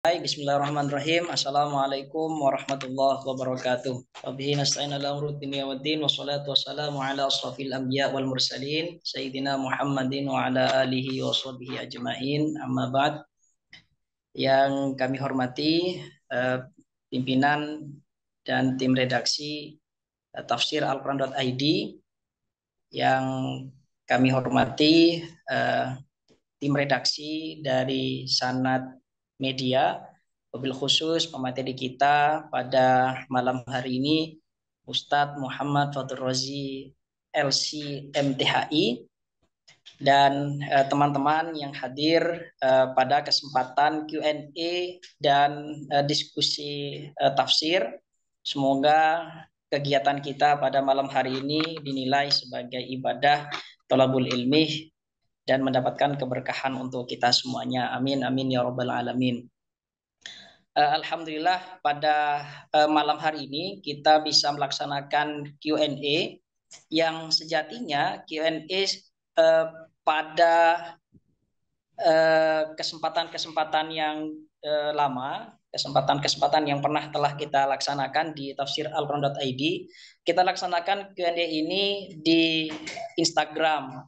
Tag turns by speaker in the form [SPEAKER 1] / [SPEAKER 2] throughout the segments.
[SPEAKER 1] Baik, bismillahirrahmanirrahim. Assalamualaikum warahmatullahi wabarakatuh. Wabihi nasta'in ala umuri dunya waddin wassalatu wassalamu ala asrafil anbiya wal mursalin sayyidina Muhammadin wa ala alihi wa sahbihi ajmain. Amma ba'd. Yang kami hormati pimpinan dan tim redaksi Tafsir Al-Quran.id, yang kami hormati tim redaksi dari Sanad Media, wabil khusus pemateri kita pada malam hari ini Ustadz Muhammad Fatur Razi LC MTHI dan teman-teman yang hadir pada kesempatan Q&A dan diskusi tafsir. Semoga kegiatan kita pada malam hari ini dinilai sebagai ibadah thalabul ilmi dan mendapatkan keberkahan untuk kita semuanya. Amin, amin, ya rabbal alamin. Alhamdulillah pada malam hari ini kita bisa melaksanakan Q&A yang sejatinya Q&A pada kesempatan-kesempatan yang lama, kesempatan-kesempatan yang pernah telah kita laksanakan di Tafsir Al-Quran.id, kita laksanakan Q&A ini di Instagram.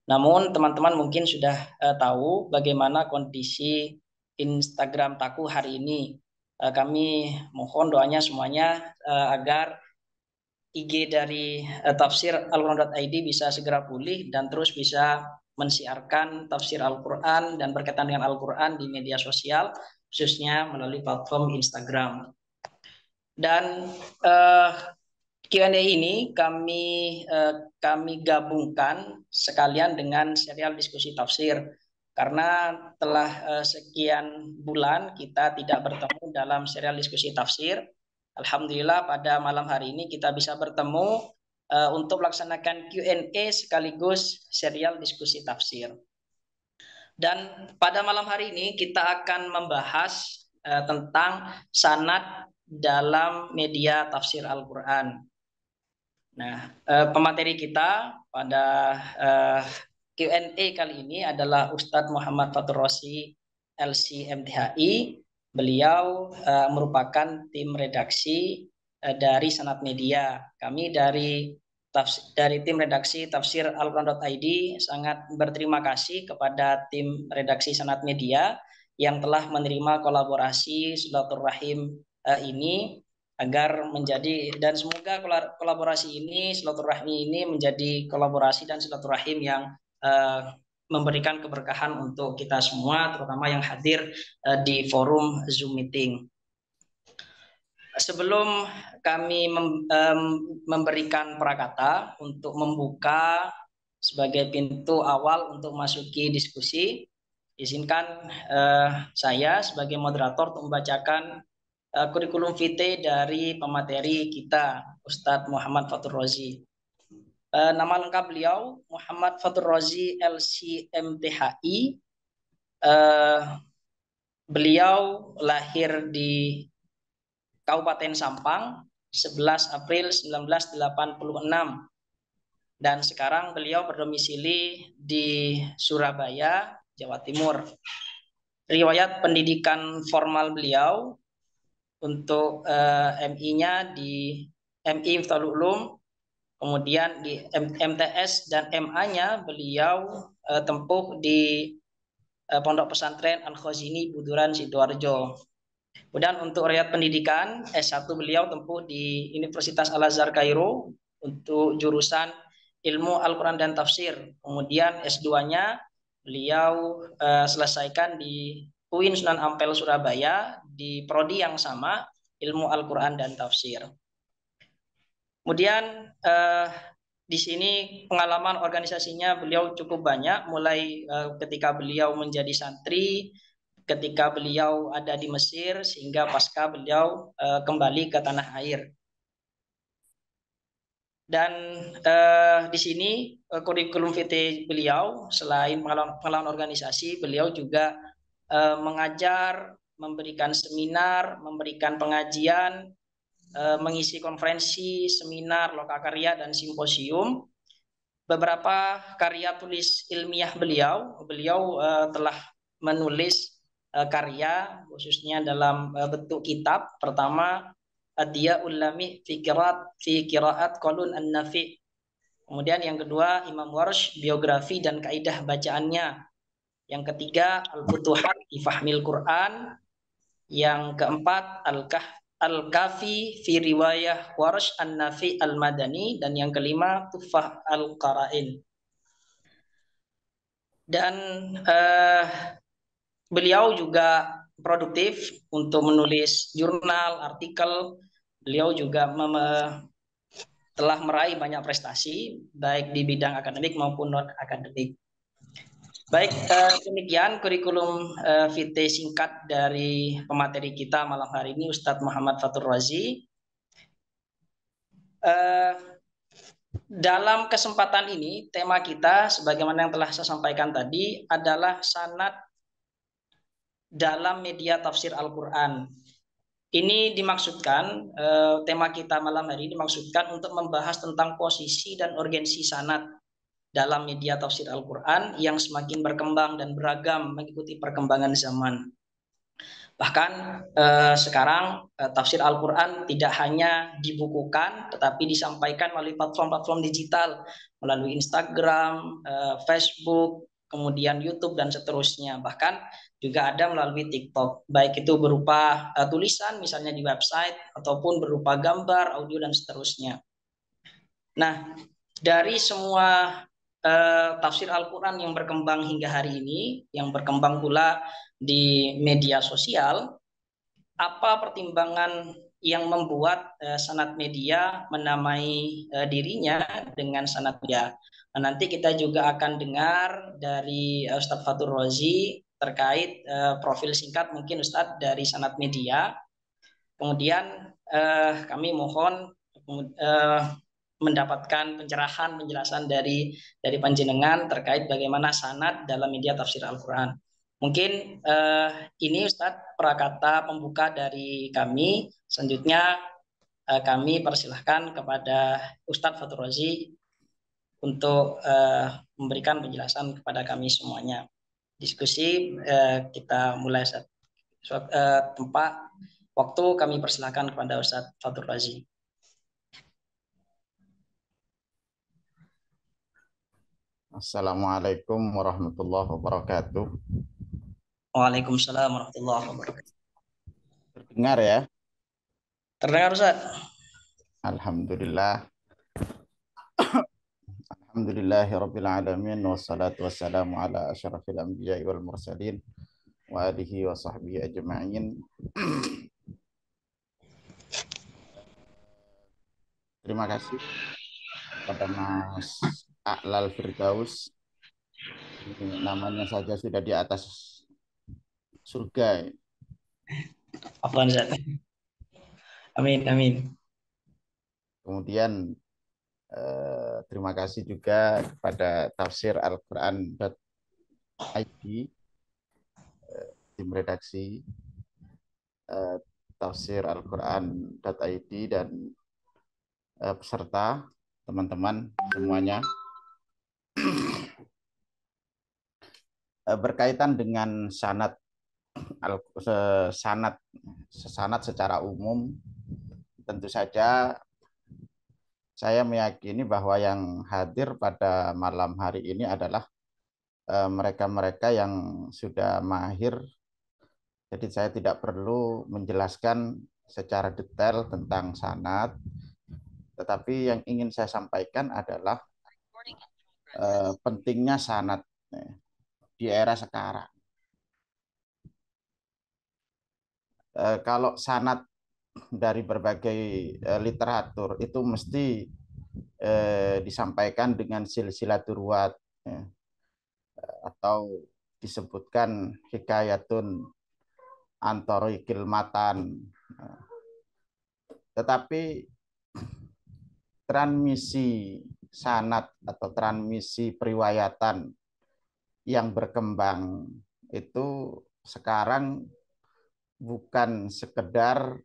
[SPEAKER 1] Namun teman-teman mungkin sudah tahu bagaimana kondisi Instagram Taku hari ini. Kami mohon doanya semuanya agar IG dari Tafsir Al-Quran.id bisa segera pulih dan terus bisa mensiarkan tafsir Al-Quran dan berkaitan dengan Al-Quran di media sosial, khususnya melalui platform Instagram. Dan Q&A ini kami gabungkan sekalian dengan serial diskusi tafsir karena telah sekian bulan kita tidak bertemu dalam serial diskusi tafsir. Alhamdulillah pada malam hari ini kita bisa bertemu untuk melaksanakan Q&A sekaligus serial diskusi tafsir. Dan pada malam hari ini kita akan membahas tentang sanad dalam media tafsir Al-Quran. Nah, pemateri kita pada Q&A kali ini adalah Ustadz Muhammad Fatur Razi LC MTHI. Beliau merupakan tim redaksi dari Sanad Media. Kami dari tim redaksi Tafsir Al-Quran.id sangat berterima kasih kepada tim redaksi Sanad Media yang telah menerima kolaborasi silaturahim ini agar menjadi, dan semoga kolaborasi ini, silaturahmi ini menjadi kolaborasi dan silaturahim yang memberikan keberkahan untuk kita semua, terutama yang hadir di forum Zoom meeting. Sebelum kami memberikan prakata untuk membuka sebagai pintu awal untuk masuki diskusi, izinkan saya sebagai moderator untuk membacakan kurikulum vitae dari pemateri kita, Ustadz Muhammad Fatur Razi. Nama lengkap beliau Muhammad Fatur Razi LC MTHI. Beliau lahir di Kabupaten Sampang 11 April 1986 dan sekarang beliau berdomisili di Surabaya, Jawa Timur. Riwayat pendidikan formal beliau untuk MI-nya di MI Miftahlul Ulum, kemudian di MTS dan MA-nya beliau tempuh di Pondok Pesantren Al-Khazini Buduran Sidoarjo. Kemudian untuk riwayat pendidikan S1 beliau tempuh di Universitas Al-Azhar Kairo untuk jurusan Ilmu Al-Quran dan Tafsir. Kemudian S2-nya beliau selesaikan di UIN Sunan Ampel Surabaya di prodi yang sama, Ilmu Al-Quran dan Tafsir. Kemudian di sini pengalaman organisasinya beliau cukup banyak, mulai ketika beliau menjadi santri, ketika beliau ada di Mesir, sehingga pasca beliau kembali ke tanah air. Dan di sini kurikulum vitae beliau, selain pengalaman organisasi, beliau juga mengajar, memberikan seminar, memberikan pengajian, mengisi konferensi, seminar, lokakarya, dan simposium. Beberapa karya tulis ilmiah beliau telah menulis karya khususnya dalam bentuk kitab. Pertama, Adiya'ul Lami fi Qiraat Qalun An-Nafi. Kemudian yang kedua, Imam Warsh, biografi dan kaidah bacaannya. Yang ketiga, Al-Futuhat fi Fahmil Quran. Yang keempat, Al-Kafi fi Riwayah Warsh An-Nafi Al-Madani. Dan yang kelima, Tufah Al-Qara'in. Dan beliau juga produktif untuk menulis jurnal, artikel. Beliau juga telah meraih banyak prestasi, baik di bidang akademik maupun non-akademik. Baik, demikian kurikulum vitae singkat dari pemateri kita malam hari ini, Ustadz Muhammad Fatur Razi. Dalam kesempatan ini, tema kita sebagaimana yang telah saya sampaikan tadi adalah sanad dalam media tafsir Al-Quran. Ini dimaksudkan, tema kita malam hari ini dimaksudkan untuk membahas tentang posisi dan urgensi sanad dalam media tafsir Al-Quran yang semakin berkembang dan beragam mengikuti perkembangan zaman. Bahkan sekarang tafsir Al-Quran tidak hanya dibukukan, tetapi disampaikan melalui platform-platform digital, melalui Instagram, Facebook, kemudian YouTube, dan seterusnya. Bahkan juga ada melalui TikTok, baik itu berupa tulisan misalnya di website, ataupun berupa gambar, audio, dan seterusnya. Nah, dari semua tafsir Al-Quran yang berkembang hingga hari ini, yang berkembang pula di media sosial, apa pertimbangan yang membuat sanad media menamai dirinya dengan sanad media? Nah, nanti kita juga akan dengar dari Ustadz Fatur Razi terkait profil singkat mungkin Ustadz dari sanad media. Kemudian kami mohon mendapatkan pencerahan penjelasan dari panjenengan terkait bagaimana sanad dalam media tafsir Al-Quran. Mungkin ini Ustadz prakata pembuka dari kami. Selanjutnya kami persilahkan kepada Ustadz Fatur Razi untuk memberikan penjelasan kepada kami semuanya. Diskusi kita mulai tempat waktu kami persilahkan kepada Ustadz Fatur Razi.
[SPEAKER 2] Assalamualaikum warahmatullahi wabarakatuh.
[SPEAKER 1] Waalaikumsalam warahmatullahi wabarakatuh.
[SPEAKER 2] Terdengar ya?
[SPEAKER 1] Terdengar Ustaz?
[SPEAKER 2] Alhamdulillah. Alhamdulillahirabbil alamin wassalatu wassalamu ala asyrafil anbiya'i wal mursalin wa alihi wa sahbihi ajma'in. Terima kasih kepada Mas A'lal Firdaus. Ini namanya saja sudah di atas surga.
[SPEAKER 1] Afwan Ustaz. Amin, amin.
[SPEAKER 2] Kemudian terima kasih juga kepada Tafsir Al-Quran.id, tim redaksi Tafsir Al-Quran.id dan peserta teman-teman semuanya. Berkaitan dengan sanad secara umum, tentu saja saya meyakini bahwa yang hadir pada malam hari ini adalah mereka-mereka yang sudah mahir. Jadi saya tidak perlu menjelaskan secara detail tentang sanad, tetapi yang ingin saya sampaikan adalah pentingnya sanad di era sekarang. Kalau sanad dari berbagai literatur itu mesti disampaikan dengan silsilatur ruwat, atau disebutkan hikayatun antorikil matan. Tetapi transmisi sanad atau transmisi periwayatan yang berkembang itu sekarang bukan sekedar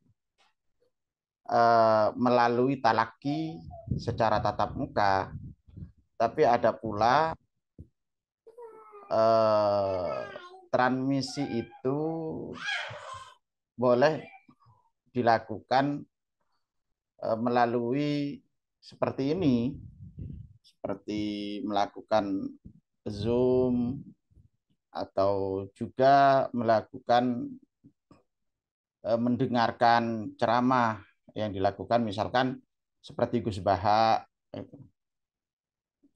[SPEAKER 2] melalui talaki secara tatap muka, tapi ada pula transmisi itu boleh dilakukan melalui seperti ini, seperti melakukan Zoom atau juga melakukan mendengarkan ceramah yang dilakukan misalkan seperti Gus Baha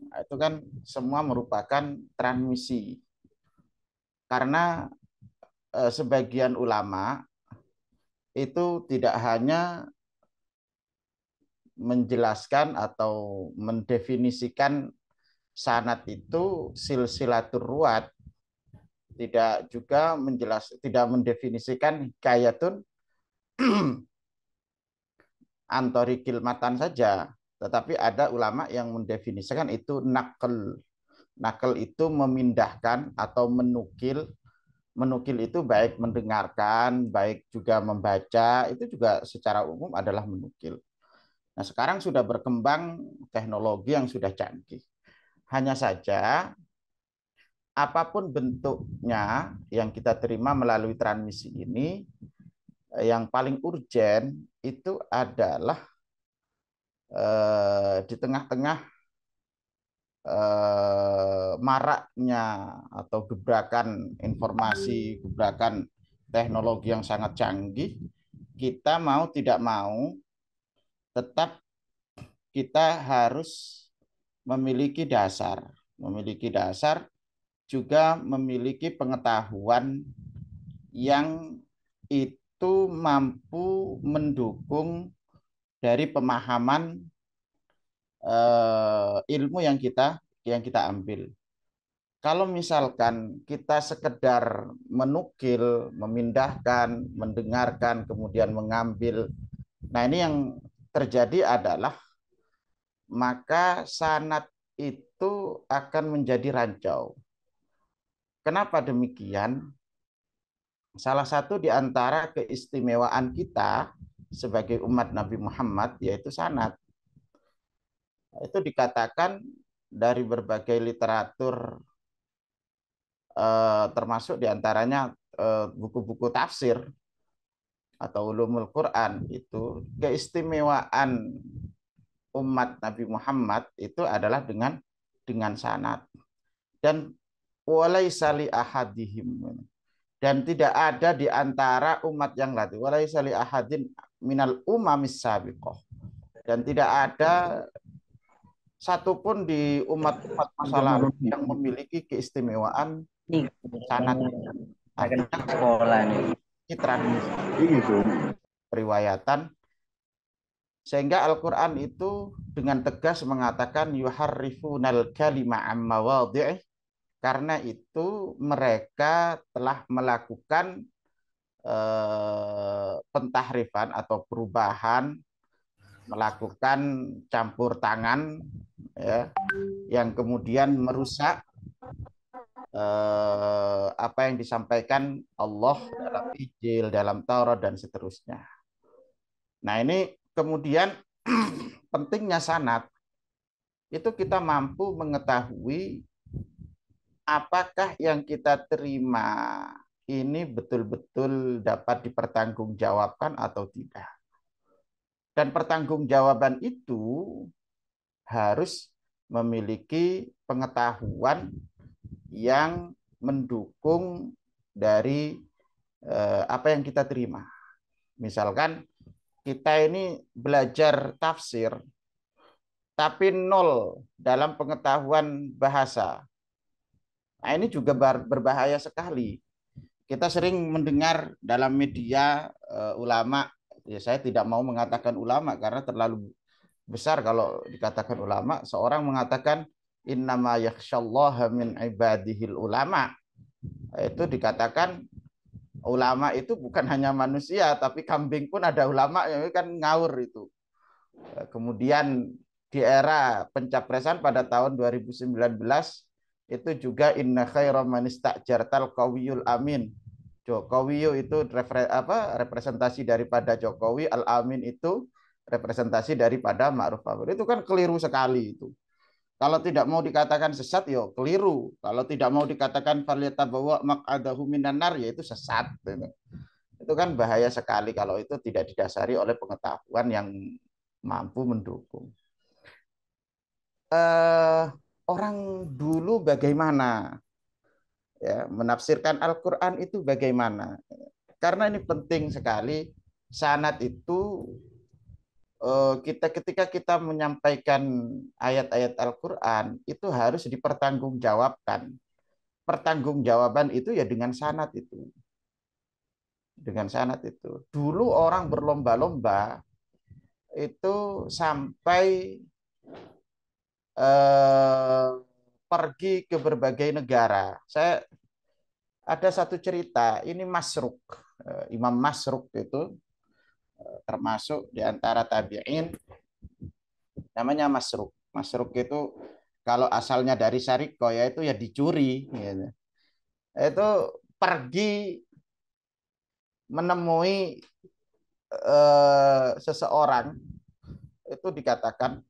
[SPEAKER 2] itu kan semua merupakan transmisi karena sebagian ulama itu tidak hanya menjelaskan atau mendefinisikan sanad itu silsilatur ruwat, tidak juga tidak mendefinisikan hikayatun antorikil matan saja, tetapi ada ulama yang mendefinisikan itu nakal. Nakal itu memindahkan atau menukil. Menukil itu baik mendengarkan, baik juga membaca, itu juga secara umum adalah menukil. Nah, sekarang sudah berkembang teknologi yang sudah canggih. Hanya saja apapun bentuknya yang kita terima melalui transmisi ini, yang paling urgen itu adalah di tengah-tengah maraknya atau gebrakan informasi, gebrakan teknologi yang sangat canggih, kita mau tidak mau tetap kita harus memiliki dasar juga memiliki pengetahuan yang itu mampu mendukung dari pemahaman ilmu yang kita ambil. Kalau misalkan kita sekedar menukil, memindahkan, mendengarkan, kemudian mengambil, nah ini yang terjadi adalah maka sanad itu akan menjadi rancau. Kenapa demikian? Salah satu di antara keistimewaan kita sebagai umat Nabi Muhammad yaitu sanad. Itu dikatakan dari berbagai literatur termasuk diantaranya buku-buku tafsir atau ulumul Quran, itu keistimewaan umat Nabi Muhammad itu adalah dengan sanad. Dan walaisa li ahadihim, dan tidak ada di antara umat yang lain, walaisa li ahadin minal umamis sabiqah, dan tidak ada satupun di umat-umat masa lalu yang memiliki keistimewaan sanad. Artinya
[SPEAKER 1] sekolah nih.
[SPEAKER 2] ini transmisi periwayatan, sehingga Al-Quran itu dengan tegas mengatakan yuharrifunal kalima amma wadhi'ih, karena itu mereka telah melakukan pentahrifan atau perubahan, melakukan campur tangan, ya, yang kemudian merusak apa yang disampaikan Allah dalam Injil, dalam Taurat, dan seterusnya. Nah, ini kemudian pentingnya sanad itu kita mampu mengetahui apakah yang kita terima ini betul-betul dapat dipertanggungjawabkan atau tidak. Dan pertanggungjawaban itu harus memiliki pengetahuan yang mendukung dari apa yang kita terima. Misalkan kita ini belajar tafsir, tapi nol dalam pengetahuan bahasa. Nah, ini juga berbahaya sekali. Kita sering mendengar dalam media ulama, ya saya tidak mau mengatakan ulama karena terlalu besar kalau dikatakan ulama. Seorang mengatakan innama yakhsyallaha min ibadihil ulama. Itu dikatakan ulama itu bukan hanya manusia, tapi kambing pun ada ulama, yang kan ngawur itu. Kemudian di era pencapresan pada tahun 2019 itu juga inna khaira man istajartal qawiyul amin. Jokowi itu representasi daripada Jokowi, Al Amin itu representasi daripada Ma'ruf Amin. Itu kan keliru sekali itu. Kalau tidak mau dikatakan sesat, ya keliru. Kalau tidak mau dikatakan falyatabawwa maq'adahu minan nar, ya itu sesat. Itu kan bahaya sekali kalau itu tidak didasari oleh pengetahuan yang mampu mendukung. Orang dulu bagaimana ya menafsirkan Al-Quran itu bagaimana? Karena ini penting sekali. Sanad itu kita ketika kita menyampaikan ayat-ayat Al-Quran itu harus dipertanggungjawabkan. Pertanggungjawaban itu ya dengan sanad itu. Dengan sanad itu. Dulu orang berlomba-lomba itu sampai eh, pergi ke berbagai negara. Saya ada satu cerita, ini Masruk. Imam Masruk itu termasuk di antara tabi'in, namanya Masruk. Masruk itu kalau asalnya dari Sariko ya itu ya dicuri. Gitu. Itu pergi menemui seseorang, itu dikatakan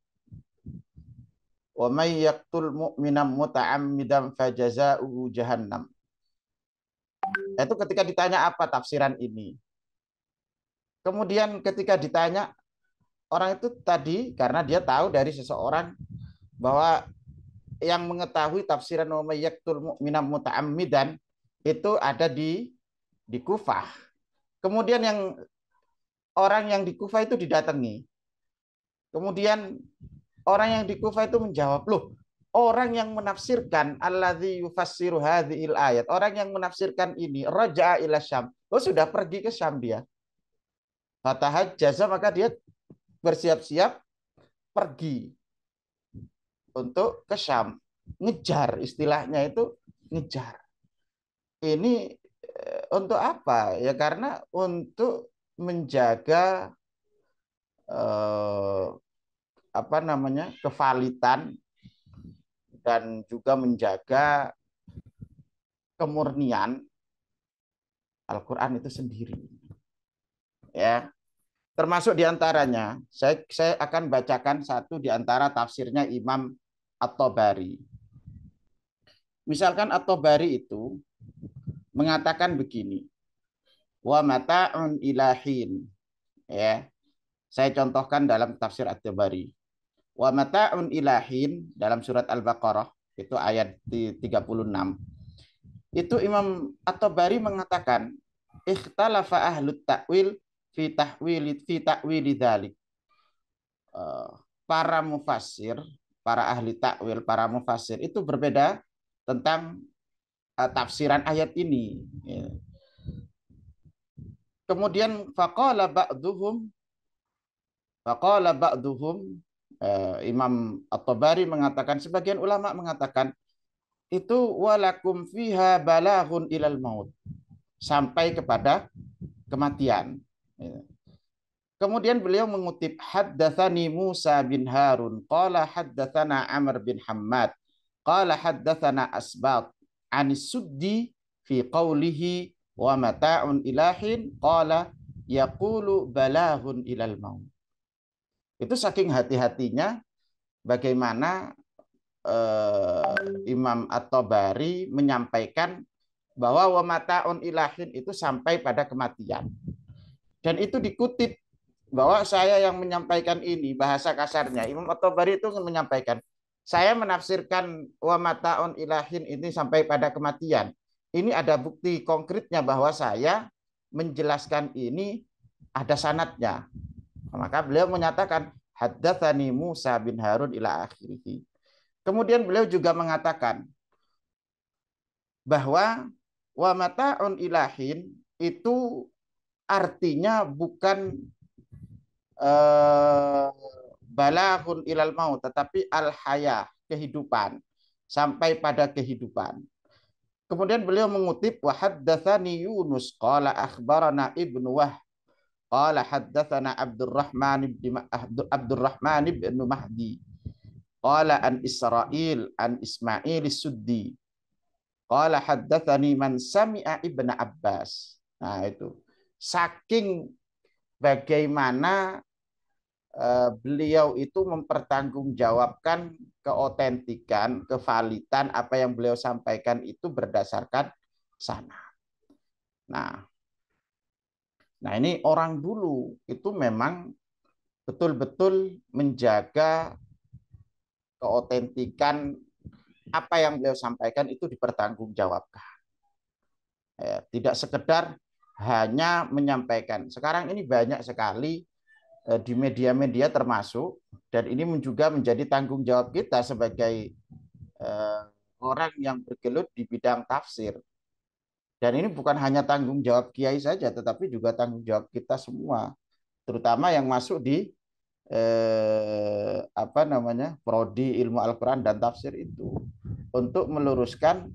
[SPEAKER 2] wa may yaqtul mu'minan muta'ammidan fajaza'uhu jahannam. Itu ketika ditanya apa tafsiran ini. Kemudian ketika ditanya, orang itu tadi karena dia tahu dari seseorang bahwa yang mengetahui tafsiran wa may yaqtul mu'minan muta'ammidan itu ada di Kufah. Kemudian orang yang di Kufah itu didatangi. Kemudian orang yang di Kufah itu menjawab, loh, orang yang menafsirkan alladzi yufassiru hadhil ayat, orang yang menafsirkan ini raja'a ila Syam. Oh, sudah pergi ke Syam dia. Fatahajjaza, maka dia bersiap-siap pergi untuk ke Syam. Ngejar, istilahnya itu ngejar. Ini untuk apa? Ya karena untuk menjaga eh, apa namanya kevalitan dan juga menjaga kemurnian Al-Quran itu sendiri. Ya, termasuk diantaranya, saya akan bacakan satu diantara tafsirnya Imam At-Tabari. Misalkan At-Tabari itu mengatakan begini, wa mata'un ilahin. Ya, saya contohkan dalam tafsir At-Tabari. Wa mata'un ilahin dalam surat Al-Baqarah itu ayat 36. Itu Imam At-Tabari mengatakan ikhtalafa ahlut ta'wil fi ta'wili dzalik. Para mufassir, para ahli takwil, para mufassir itu berbeda tentang tafsiran ayat ini. Ya. Kemudian faqala ba'duhum Imam At-Tabari mengatakan, sebagian ulama mengatakan itu walakum fiha balaghun ilal maut, sampai kepada kematian. Ya. Kemudian beliau mengutip haddatsani Musa bin Harun qala haddatsana Amr bin Hammad qala haddatsana Asbat anis Suddi fi qawlihi wa mata'un ilahin qala yaqulu balaghun ilal maut. Itu saking hati-hatinya bagaimana Imam At-Tabari menyampaikan bahwa wa mata'un ilahin itu sampai pada kematian. Dan itu dikutip bahwa saya yang menyampaikan ini, bahasa kasarnya Imam At-Tabari itu menyampaikan, saya menafsirkan wa mata'un ilahin ini sampai pada kematian. Ini ada bukti konkretnya bahwa saya menjelaskan ini ada sanadnya. Maka beliau menyatakan haddatsani Musa bin Harun ila akhirih. Kemudian beliau juga mengatakan bahwa wa mata'un ilahin itu artinya bukan balaghun ilal maut, tetapi al-hayah, kehidupan, sampai pada kehidupan. Kemudian beliau mengutip wa haddatsani Yunus qala akhbarana Ibnu Wahb qala haddatsana Abdurrahman ibn Mahdi qala an Israil an Ismail as-Suddi qala haddatsani man sami'a Ibnu Abbas. Nah, itu saking bagaimana beliau itu mempertanggungjawabkan keotentikan, kevalidan apa yang beliau sampaikan itu berdasarkan sanad. Nah ini orang dulu itu memang betul-betul menjaga keotentikan apa yang beliau sampaikan itu dipertanggungjawabkan. Tidak sekedar hanya menyampaikan. Sekarang ini banyak sekali di media-media termasuk, dan ini juga menjadi tanggung jawab kita sebagai orang yang bergelut di bidang tafsir. Dan ini bukan hanya tanggung jawab kiai saja, tetapi juga tanggung jawab kita semua, terutama yang masuk di prodi ilmu Al-Quran dan tafsir itu, untuk meluruskan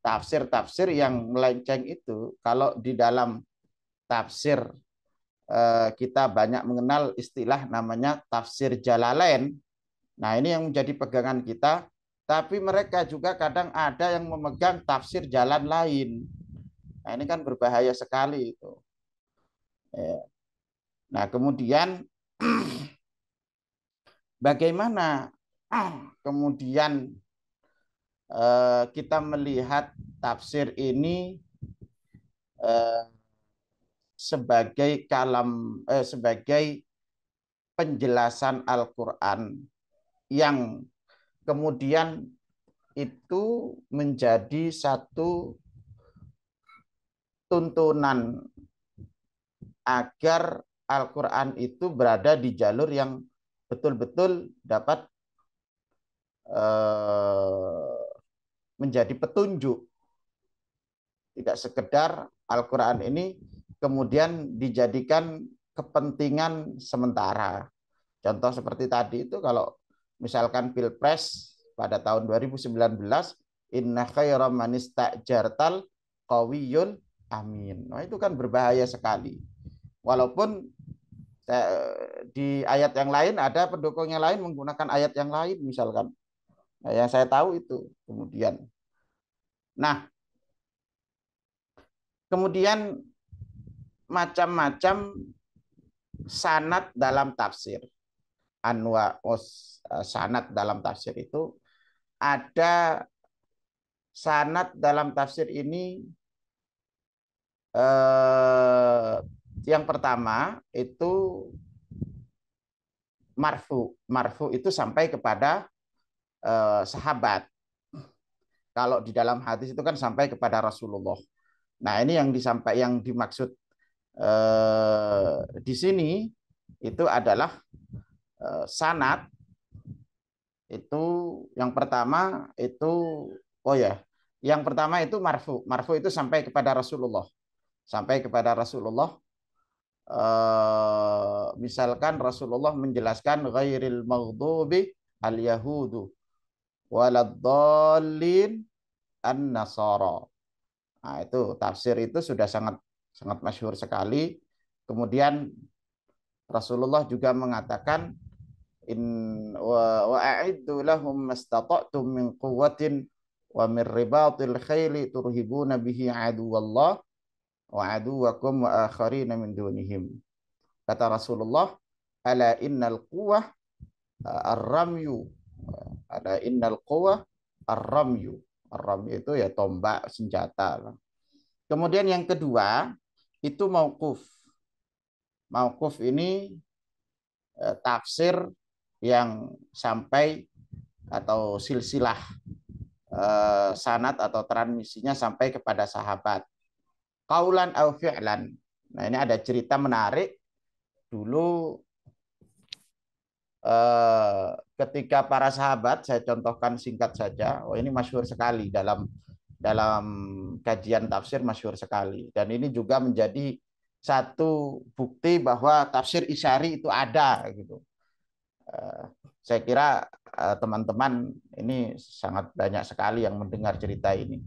[SPEAKER 2] tafsir-tafsir yang melenceng itu. Kalau di dalam tafsir kita banyak mengenal istilah namanya tafsir Jalalain. Nah ini yang menjadi pegangan kita, tapi mereka juga kadang ada yang memegang tafsir jalan lain. Nah ini kan berbahaya sekali itu. Nah kemudian bagaimana kemudian kita melihat tafsir ini sebagai penjelasan Al-Quran yang kemudian itu menjadi satu tuntunan agar Al-Quran itu berada di jalur yang betul-betul dapat menjadi petunjuk. Tidak sekedar Al-Quran ini kemudian dijadikan kepentingan sementara. Contoh seperti tadi itu, kalau misalkan Pilpres pada tahun 2019, inna khairam man istajartal qawiyul amin. Nah, itu kan berbahaya sekali. Walaupun di ayat yang lain ada pendukung yang lain menggunakan ayat yang lain misalkan. Nah, yang saya tahu itu kemudian. Nah, kemudian macam-macam sanad dalam tafsir. Sanad dalam tafsir itu ada. Sanad dalam tafsir ini yang pertama itu marfu. Marfu itu sampai kepada sahabat. Kalau di dalam hadis itu kan sampai kepada Rasulullah. Nah ini yang dimaksud di sini itu adalah sanad. Itu yang pertama itu yang pertama itu marfu. Marfu itu sampai kepada Rasulullah. Sampai kepada Rasulullah. Misalkan Rasulullah menjelaskan ghairil maghdubi al yahudu waladdallin an nasara. Nah, itu tafsir itu sudah sangat sangat masyhur sekali. Kemudian Rasulullah juga mengatakan wa a'iddu lahum mastata'tum min quwwatin wa min ribatil khaili turhibuna bihi aduwallah wa aduwakum wa akharina min dunihim. Kata Rasulullah, ala innal quwwah ar-ramyu. Ala innal quwwah ar-ramyu. Ar-ramyu itu ya tombak, senjata. Kemudian yang kedua itu mauquf. Mauquf ini tafsir yang sampai atau silsilah sanad atau transmisinya sampai kepada sahabat. Qaulan au fi'lan. Nah, ini ada cerita menarik. Dulu ketika para sahabat, saya contohkan singkat saja. Oh, ini masyhur sekali dalam kajian tafsir, masyhur sekali. Dan ini juga menjadi satu bukti bahwa tafsir isyari itu ada gitu. Saya kira teman-teman ini sangat banyak sekali yang mendengar cerita ini.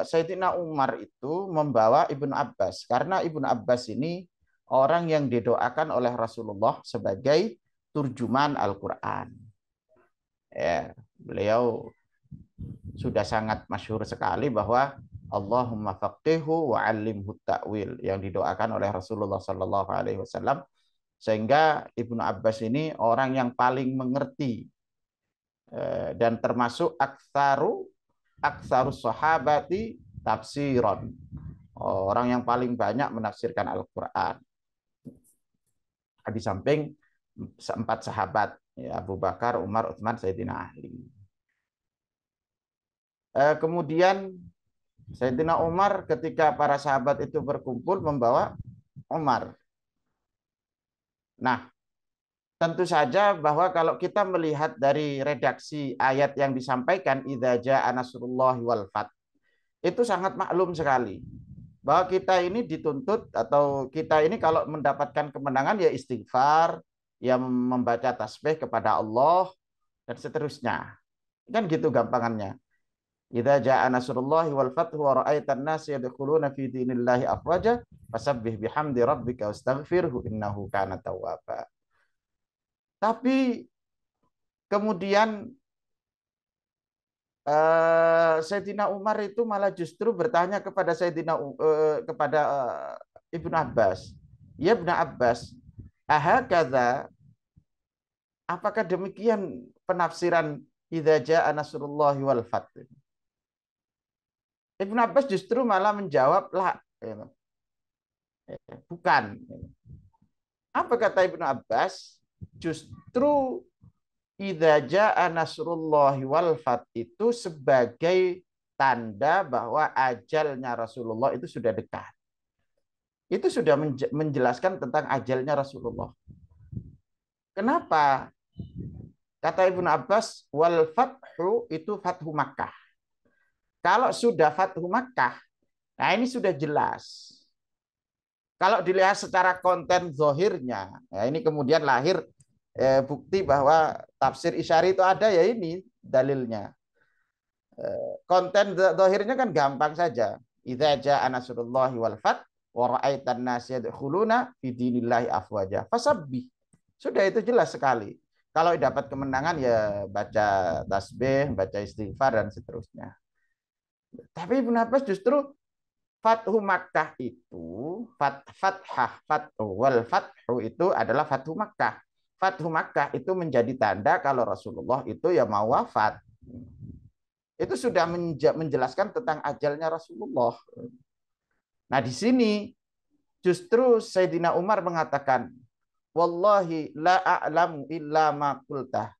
[SPEAKER 2] Sayyidina Umar itu membawa Ibnu Abbas, karena Ibnu Abbas ini orang yang didoakan oleh Rasulullah sebagai turjuman Al-Quran. Beliau sudah sangat masyhur sekali bahwa Allahumma faqihu wa 'allimhu ta'wil, yang didoakan oleh Rasulullah Shallallahu Alaihi Wasallam, sehingga Ibnu Abbas ini orang yang paling mengerti dan termasuk aktsarus sahabati tafsiron, orang yang paling banyak menafsirkan Al-Qur'an di samping empat sahabat, ya, Abu Bakar, Umar, Utsman, Sayyidina Ali. Kemudian Sayyidina Umar ketika para sahabat itu berkumpul membawa Umar. Nah, tentu saja bahwa kalau kita melihat dari redaksi ayat yang disampaikan, idza jaa nasrullahi wal fath, itu sangat maklum sekali bahwa kita ini dituntut, atau kita ini kalau mendapatkan kemenangan ya istighfar, ya membaca tasbih kepada Allah dan seterusnya. Kan gitu gampangannya. Idza jaa nasrullahi wal fath wa ra'aitan nas yadkhuluna fi dinillahi afwaja fasabbih bihamdi rabbika wastaghfirhu innahu kana tawwaba. Tapi kemudian Sayyidina Umar itu malah justru bertanya kepada Ibnu Abbas. Ya Ibnu Abbas, ahakadza, apakah demikian penafsiran idza jaa nasrullahi wal fath? Ibnu Abbas justru malah menjawab, lah, bukan. Apa kata Ibnu Abbas? Justru idza jaa nasrullahi wal fath itu sebagai tanda bahwa ajalnya Rasulullah itu sudah dekat. Itu sudah menjelaskan tentang ajalnya Rasulullah. Kenapa? Kata Ibnu Abbas, wal fathu itu fathu Makkah. Kalau sudah fathu Makkah, nah ini sudah jelas. Kalau dilihat secara konten zohirnya, ya ini kemudian lahir bukti bahwa tafsir Isyari itu ada, ya ini dalilnya. Konten zohirnya kan gampang saja. Idza jaa nasrullahi wal fath wa ra'aitan nas yadkhuluna fi dinillahi afwaja fasabbih. Sudah, itu jelas sekali. Kalau dapat kemenangan ya baca tasbih, baca istighfar dan seterusnya. Tapi Ibnu Abbas justru Fathu Makkah itu, Fathu wal Fathu itu adalah Fathu Makkah. Fathu Makkah itu menjadi tanda kalau Rasulullah itu ya mau wafat. Itu sudah menjelaskan tentang ajalnya Rasulullah. Nah, di sini justru Sayyidina Umar mengatakan, wallahi la a'lamu illa ma qultah.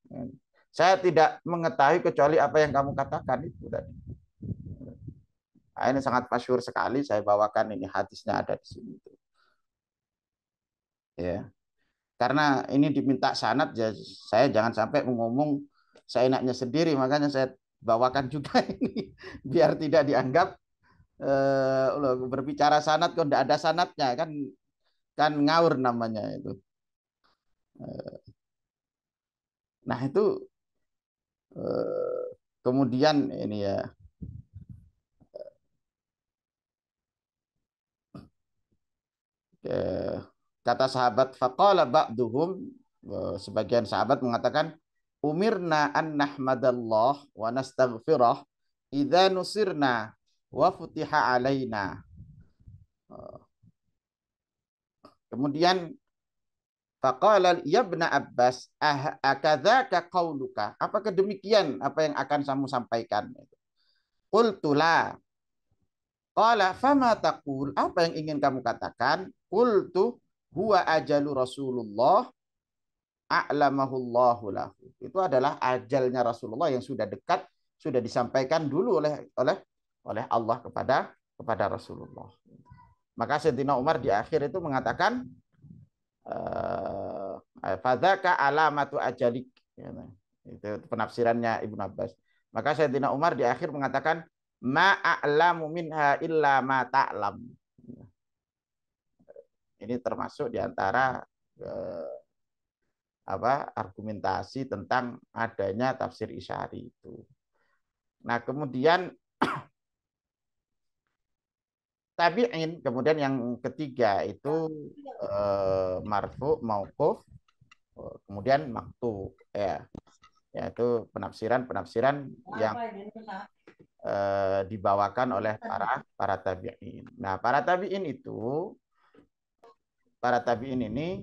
[SPEAKER 2] Saya tidak mengetahui kecuali apa yang kamu katakan itu tadi. Nah, ini sangat masyhur sekali, saya bawakan ini hadisnya ada di sini. Ya. Karena ini diminta sanad, ya saya jangan sampai ngomong saya enaknya sendiri, makanya saya bawakan juga ini biar tidak dianggap berbicara sanad kok tidak ada sanadnya, kan ngawur namanya itu. Nah, itu kemudian ini ya, kata sahabat, faqala ba'duhum, sebagian sahabat mengatakan, umirna an nahmadallah wa nastaghfirah idza nusirna wa futiha alaina. Kemudian faqala ya ibn Abbas akadzaka qauluka, apakah demikian apa yang akan kamu sampaikan? Qultu la. Qala fama taqul, apa yang ingin kamu katakan? Qultu huwa ajalu Rasulullah a'lamahullahu lahu. Itu adalah ajalnya Rasulullah yang sudah dekat, sudah disampaikan dulu oleh Allah kepada Rasulullah. Maka Sayyidina Umar di akhir itu mengatakan, fadzaka alamatu ajalik. Itu penafsirannya Ibnu Abbas. Maka Sayyidina Umar di akhir mengatakan, ma'a'lamu minha illa ma ta'lam. Ini termasuk diantara argumentasi tentang adanya tafsir Isyari itu. Nah, kemudian tabi'in, kemudian yang ketiga itu marfu, mauquf, kemudian maktu, ya. yaitu penafsiran-penafsiran yang dibawakan oleh para tabi'in. Nah, para tabi'in ini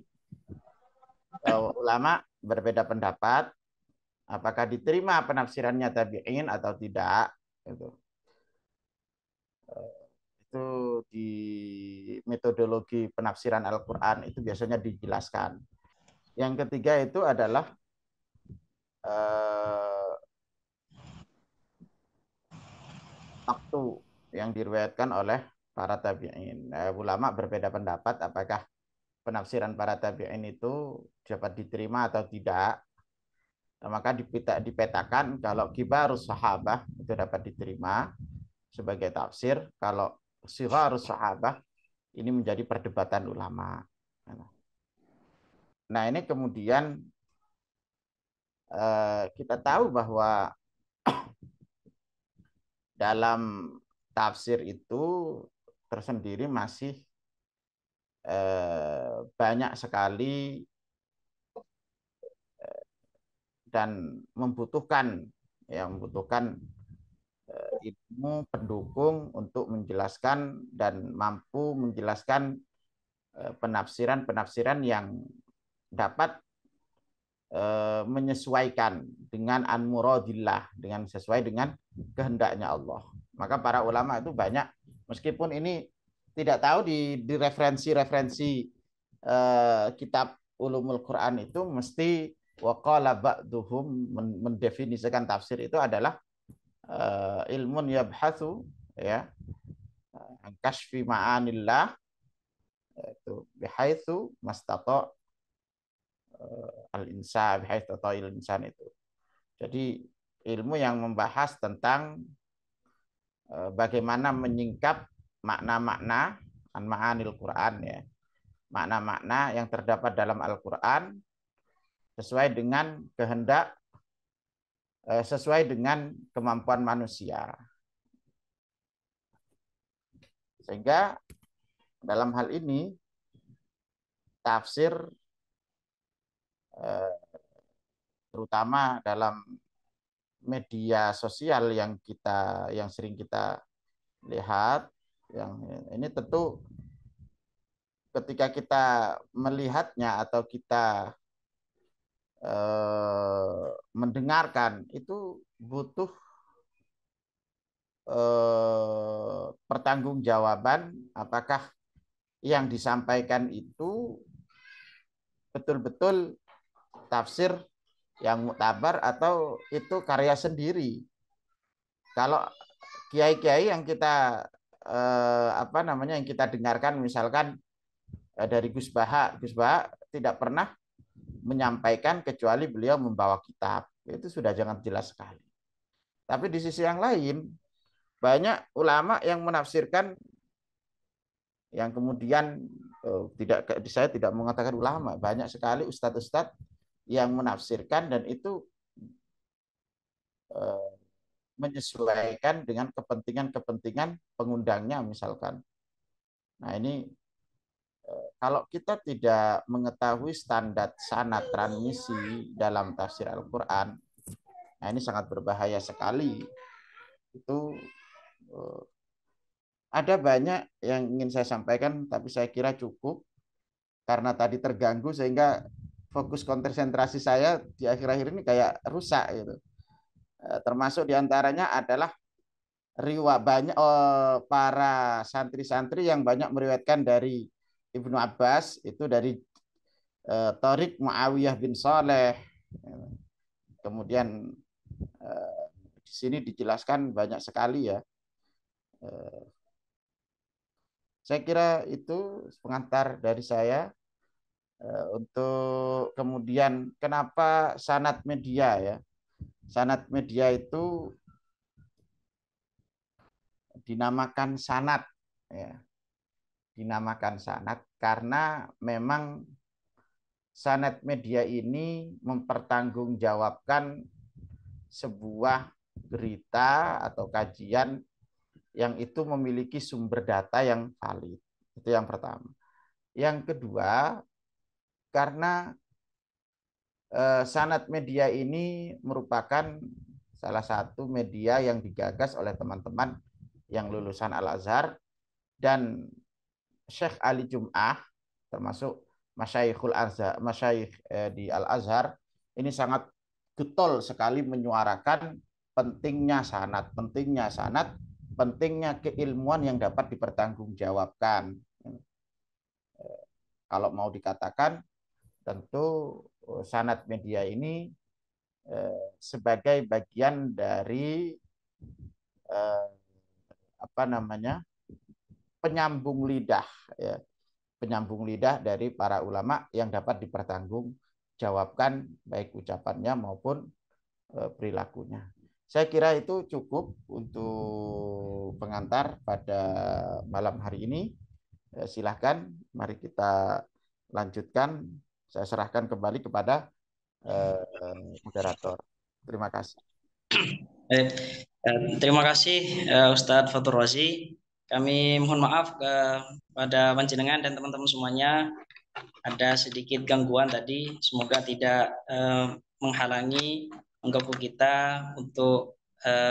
[SPEAKER 2] ulama berbeda pendapat apakah diterima penafsirannya tabi'in atau tidak. Itu di metodologi penafsiran Al-Quran itu biasanya dijelaskan. Yang ketiga itu adalah waktu yang diriwayatkan oleh para tabi'in. Ulama berbeda pendapat apakah penafsiran para tabi'in itu dapat diterima atau tidak. Nah, maka dipetakan kalau kibarus sahabah itu dapat diterima sebagai tafsir, kalau sigharus sahabah ini menjadi perdebatan ulama. Nah, ini kemudian kita tahu bahwa dalam tafsir itu tersendiri masih banyak sekali dan membutuhkan ilmu pendukung untuk menjelaskan dan mampu menjelaskan penafsiran-penafsiran yang dapat menyesuaikan dengan an-muradillah, dengan sesuai dengan kehendaknya Allah. Maka para ulama itu banyak, meskipun ini tidak tahu di referensi-referensi kitab ulumul Quran itu mesti waqala ba'duhum mendefinisikan tafsir itu adalah ilmun yabhathu ya kashfi ma'anillah itu bihaitsu mastata al-insan bihaitsu al-insan itu. Jadi ilmu yang membahas tentang bagaimana menyingkap makna-makna an-ma'anil Quran ya. Makna-makna yang terdapat dalam Al-Quran sesuai dengan kehendak sesuai dengan kemampuan manusia. Sehingga dalam hal ini tafsir terutama dalam media sosial yang sering kita lihat, yang ini tentu ketika kita melihatnya atau kita mendengarkan itu butuh pertanggungjawaban apakah yang disampaikan itu betul-betul tafsir yang muktabar atau itu karya sendiri. Kalau kiai-kiai yang kita yang kita dengarkan misalkan dari Gus Baha tidak pernah menyampaikan kecuali beliau membawa kitab. Itu sudah sangat jelas sekali. Tapi di sisi yang lain banyak ulama yang menafsirkan yang kemudian saya tidak mengatakan ulama, banyak sekali ustadz-ustadz yang menafsirkan dan itu menyesuaikan dengan kepentingan-kepentingan pengundangnya misalkan. Nah ini kalau kita tidak mengetahui standar sanad transmisi dalam tafsir Al-Quran, nah ini sangat berbahaya sekali. Itu ada banyak yang ingin saya sampaikan, tapi saya kira cukup karena tadi terganggu sehingga fokus konsentrasi saya di akhir-akhir ini kayak rusak gitu. Termasuk diantaranya adalah banyak para santri-santri yang banyak meriwayatkan dari Ibnu Abbas itu dari Tariq Muawiyah bin Saleh. Kemudian di sini dijelaskan banyak sekali ya. Saya kira itu pengantar dari saya untuk kemudian kenapa sanad media ya. Sanad media itu dinamakan sanad ya. Dinamakan sanad karena memang sanad media ini mempertanggungjawabkan sebuah berita atau kajian yang itu memiliki sumber data yang valid. Itu yang pertama. Yang kedua, karena Sanad Media ini merupakan salah satu media yang digagas oleh teman-teman yang lulusan Al-Azhar, dan Syekh Ali Jum'ah termasuk Masyaikhul Azhar, Masyaikh di Al-Azhar ini sangat getol sekali menyuarakan pentingnya sanad, pentingnya keilmuan yang dapat dipertanggungjawabkan. Kalau mau dikatakan, tentu sanad media ini sebagai bagian dari eh, apa namanya, penyambung lidah, ya, penyambung lidah dari para ulama yang dapat dipertanggungjawabkan baik ucapannya maupun perilakunya. Saya kira itu cukup untuk pengantar pada malam hari ini. Silahkan, mari kita lanjutkan. Saya serahkan kembali kepada moderator. Terima kasih.
[SPEAKER 1] Terima kasih Ustadz Fatur Razi. Kami mohon maaf kepada panjenengan dan teman-teman semuanya, ada sedikit gangguan tadi. Semoga tidak menghalangi mengganggu kita untuk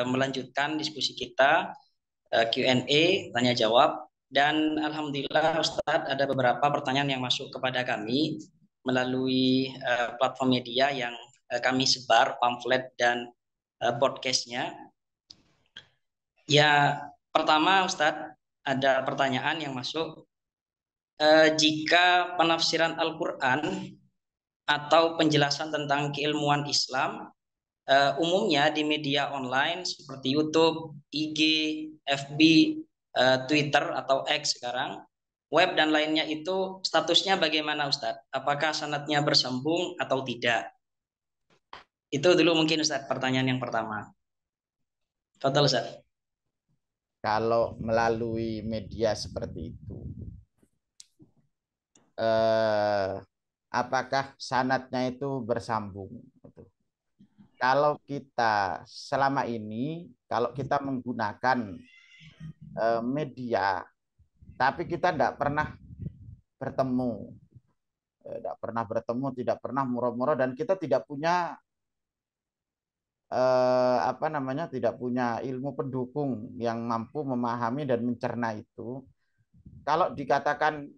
[SPEAKER 1] melanjutkan diskusi kita, Q&A, tanya jawab. Dan alhamdulillah Ustadz, ada beberapa pertanyaan yang masuk kepada kami melalui platform media yang kami sebar pamflet dan podcastnya. Ya, pertama Ustadz, ada pertanyaan yang masuk. Jika penafsiran Al-Quran atau penjelasan tentang keilmuan Islam umumnya di media online seperti YouTube, IG, FB, Twitter atau X sekarang, web dan lainnya, itu statusnya bagaimana Ustadz? Apakah sanadnya bersambung atau tidak? Itu dulu mungkin Ustadz pertanyaan yang pertama. Fadhal Ustadz.
[SPEAKER 2] Kalau melalui media seperti itu, apakah sanadnya itu bersambung? Kalau kita selama ini, kalau kita menggunakan media, tapi kita tidak pernah bertemu, tidak pernah muro-muro, dan kita tidak punya tidak punya ilmu pendukung yang mampu memahami dan mencerna itu. Kalau dikatakan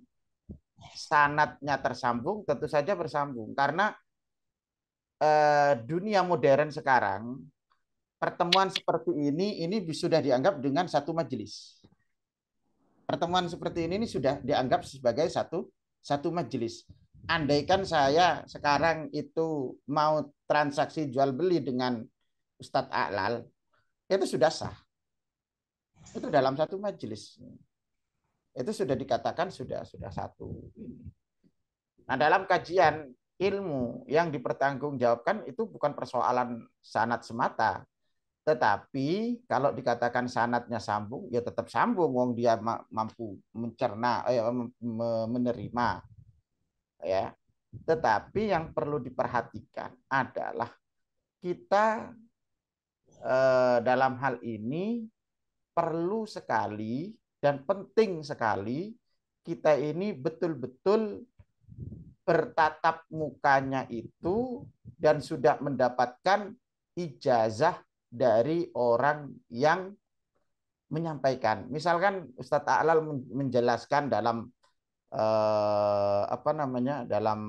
[SPEAKER 2] sanadnya tersambung, tentu saja bersambung, karena dunia modern sekarang, pertemuan seperti ini sudah dianggap dengan satu majelis. Pertemuan seperti ini sudah dianggap sebagai satu majelis. Andaikan saya sekarang itu mau transaksi jual beli dengan Ustadz A'lal, itu sudah sah. Itu dalam satu majelis. Itu sudah dikatakan sudah satu. Nah, dalam kajian ilmu yang dipertanggungjawabkan itu bukan persoalan sanad semata, tetapi kalau dikatakan sanadnya sambung, ya tetap sambung, wong dia mampu mencerna, menerima, ya. Tetapi yang perlu diperhatikan adalah kita dalam hal ini perlu sekali dan penting sekali kita ini betul-betul bertatap mukanya itu dan sudah mendapatkan ijazah dari orang yang menyampaikan. Misalkan Ustadz A'lal menjelaskan dalam dalam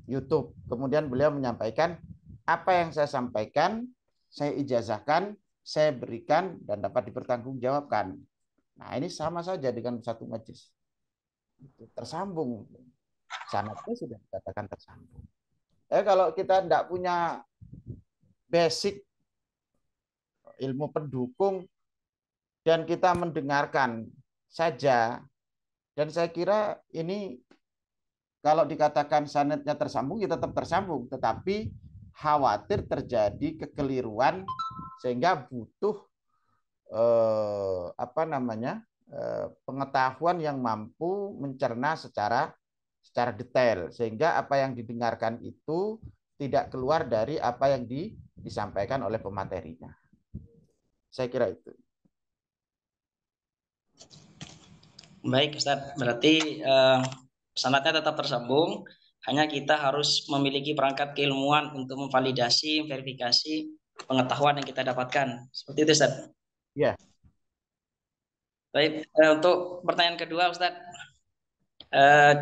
[SPEAKER 2] YouTube, kemudian beliau menyampaikan apa yang saya sampaikan, saya ijazahkan, saya berikan dan dapat dipertanggungjawabkan. Nah, ini sama saja dengan satu majelis. Tersambung. Sanadnya sudah dikatakan tersambung. Kalau kita tidak punya basic ilmu pendukung dan kita mendengarkan saja, dan saya kira ini kalau dikatakan sanadnya tersambung, ya tetap tersambung, tetapi khawatir terjadi kekeliruan sehingga butuh pengetahuan yang mampu mencerna secara detail, sehingga apa yang didengarkan itu tidak keluar dari apa yang disampaikan oleh pematerinya. Saya kira itu.
[SPEAKER 1] Baik Ustadz, berarti sanadnya tetap tersambung, Hanya kita harus memiliki perangkat keilmuan untuk memvalidasi, verifikasi pengetahuan yang kita dapatkan. Seperti itu, Ustaz.
[SPEAKER 2] Ya,
[SPEAKER 1] Baik, untuk pertanyaan kedua, Ustaz. Eh,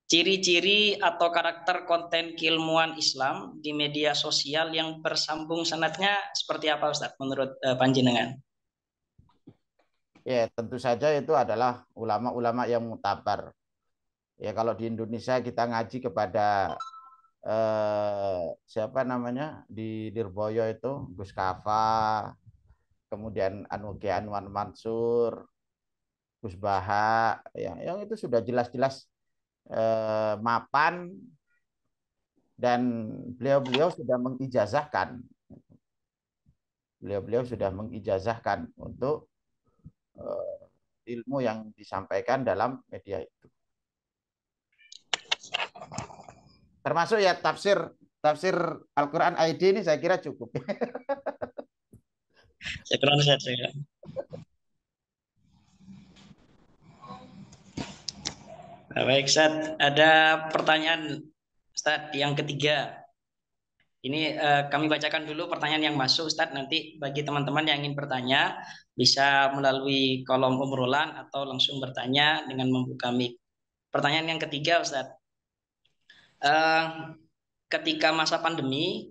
[SPEAKER 1] Ciri-ciri atau karakter konten keilmuan Islam di media sosial yang bersambung sanadnya seperti apa, Ustaz, menurut panjenengan?
[SPEAKER 2] ya tentu saja itu adalah ulama-ulama yang mutabar. Ya kalau di Indonesia kita ngaji kepada siapa namanya di Lirboyo itu Gus Kafa, kemudian Anuge Anwan Mansur, Gus Baha, yang itu sudah jelas-jelas mapan dan beliau-beliau sudah mengijazahkan, beliau-beliau sudah mengijazahkan untuk ilmu yang disampaikan dalam media itu. Termasuk ya tafsir tafsir Al-Quran ID ini saya kira cukup.
[SPEAKER 1] Saya kurang saya. Baik, Ustaz. Ada pertanyaan, Ustaz, yang ketiga. Ini kami bacakan dulu pertanyaan yang masuk, Ustaz. Nanti bagi teman-teman yang ingin bertanya, bisa melalui kolom obrolan atau langsung bertanya dengan membuka mic. Pertanyaan yang ketiga, Ustaz. Eh, Ketika masa pandemi,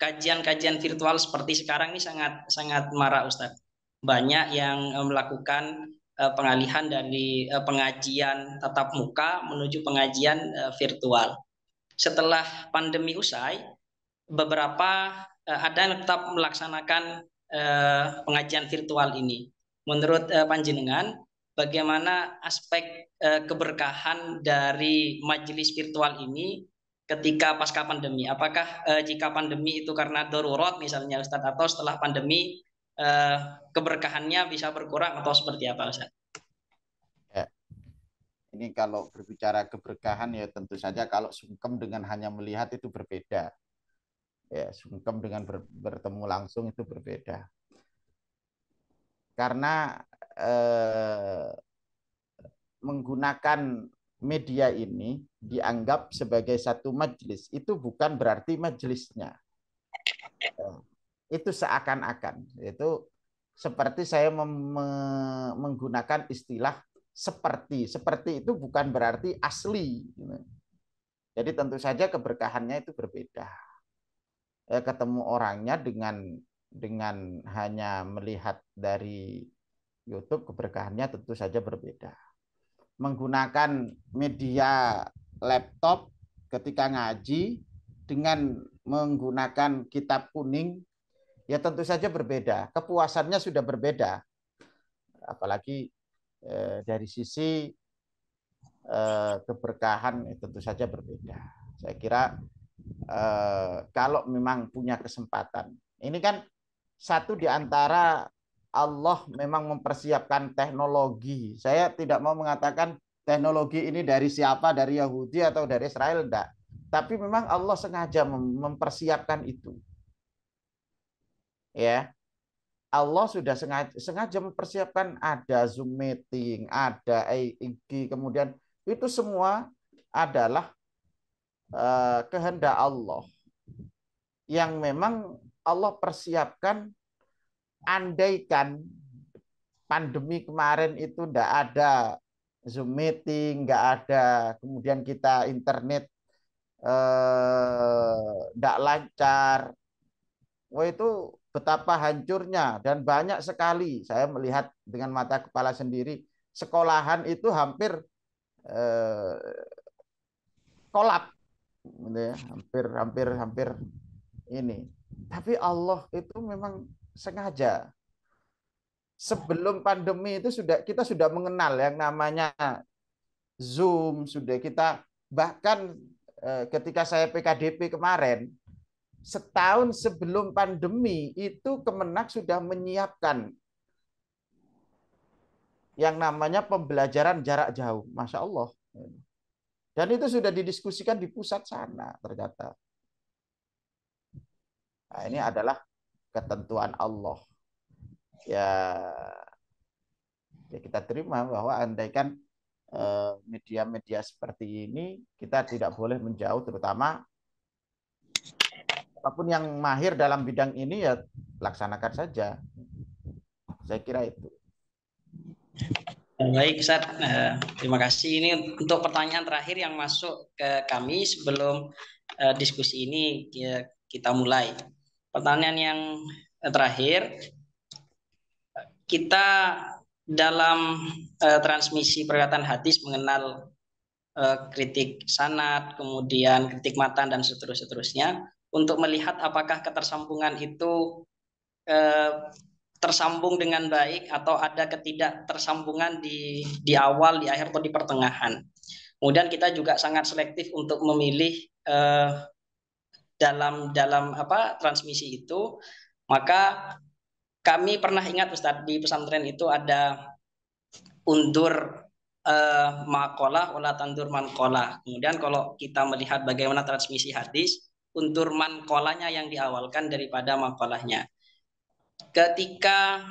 [SPEAKER 1] kajian-kajian virtual seperti sekarang ini sangat sangat marak, Ustaz. Banyak yang melakukan pengalihan dari pengajian tatap muka menuju pengajian virtual. Setelah pandemi usai, beberapa ada yang tetap melaksanakan pengajian virtual ini. Menurut panjenengan, bagaimana aspek keberkahan dari majelis virtual ini ketika pasca pandemi? Apakah jika pandemi itu karena darurat misalnya, Ustadz, atau setelah pandemi eh, keberkahannya bisa berkurang atau seperti apa, Ustadz?
[SPEAKER 2] Ya, ini kalau berbicara keberkahan ya tentu saja kalau sungkem dengan hanya melihat itu berbeda. Ya, sungkem dengan bertemu langsung itu berbeda. Karena eh, menggunakan media ini dianggap sebagai satu majelis, itu bukan berarti majelisnya. Itu seakan-akan. Itu seperti saya menggunakan istilah seperti. Seperti itu bukan berarti asli. Jadi tentu saja keberkahannya itu berbeda. Ketemu orangnya dengan hanya melihat dari YouTube, keberkahannya tentu saja berbeda. Menggunakan media laptop ketika ngaji dengan menggunakan kitab kuning ya tentu saja berbeda. Kepuasannya sudah berbeda. Apalagi dari sisi keberkahan tentu saja berbeda. Saya kira kalau memang punya kesempatan. Ini kan satu di antara Allah memang mempersiapkan teknologi. Saya tidak mau mengatakan teknologi ini dari siapa, dari Yahudi atau dari Israel, enggak. Tapi memang Allah sengaja mempersiapkan itu. Ya, Allah sudah sengaja mempersiapkan ada Zoom meeting, ada IG, kemudian itu semua adalah kehendak Allah yang memang Allah persiapkan. Andaikan pandemi kemarin itu tidak ada Zoom meeting, nggak ada, kemudian kita internet tidak lancar, wah itu betapa hancurnya dan banyak sekali saya melihat dengan mata kepala sendiri sekolahan itu hampir eh, kolap, gitu ya. Hampir ini. Tapi Allah itu memang sengaja sebelum pandemi itu kita sudah mengenal yang namanya Zoom, sudah kita bahkan ketika saya PKDP kemarin setahun sebelum pandemi itu Kemenak sudah menyiapkan yang namanya pembelajaran jarak jauh, Masya Allah. Dan itu sudah didiskusikan di pusat sana ternyata. Nah, ini adalah ketentuan Allah. Ya, ya kita terima bahwa andaikan media-media seperti ini kita tidak boleh menjauh, terutama apapun yang mahir dalam bidang ini ya laksanakan saja. Saya kira itu.
[SPEAKER 1] Baik, Ustaz. Terima kasih. Ini untuk pertanyaan terakhir yang masuk ke kami sebelum diskusi ini kita mulai. Pertanyaan yang terakhir, kita dalam transmisi perkataan hadis mengenal kritik sanad, kemudian kritik matan dan seterusnya, untuk melihat apakah ketersambungan itu tersambung dengan baik atau ada ketidaktersambungan di awal, di akhir atau di pertengahan. Kemudian kita juga sangat selektif untuk memilih dalam transmisi itu. Maka kami pernah ingat Ustadz, di pesantren itu ada undur maqalah wala tandur manqalah. Kemudian kalau kita melihat bagaimana transmisi hadis, undur manqalahnya yang diawalkan daripada maqalahnya. Ketika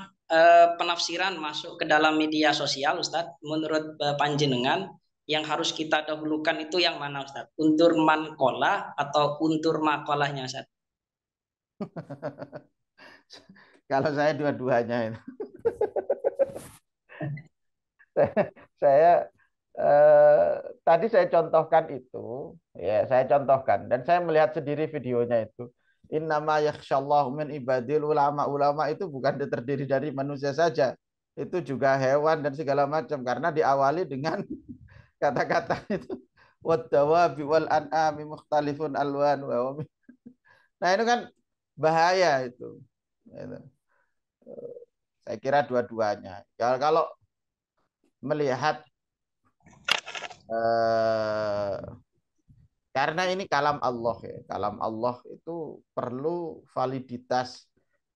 [SPEAKER 1] penafsiran masuk ke dalam media sosial, Ustadz, menurut panjenengan yang harus kita dahulukan itu yang mana, Ustadz? Undur manqalah atau undur maqalahnya, Ustadz?
[SPEAKER 2] Kalau saya dua-duanya itu. saya tadi saya contohkan itu, ya saya contohkan dan saya melihat sendiri videonya itu. Innama yakhsyallahu min ibadil ulama. Ulama itu bukan terdiri dari manusia saja. Itu juga hewan dan segala macam karena diawali dengan kata-kata itu wad-dawabi wal an'ami mukhtalifun alwan. Nah, itu kan bahaya itu. Saya kira dua-duanya. Kalau melihat karena ini kalam Allah ya. Kalam Allah itu perlu validitas,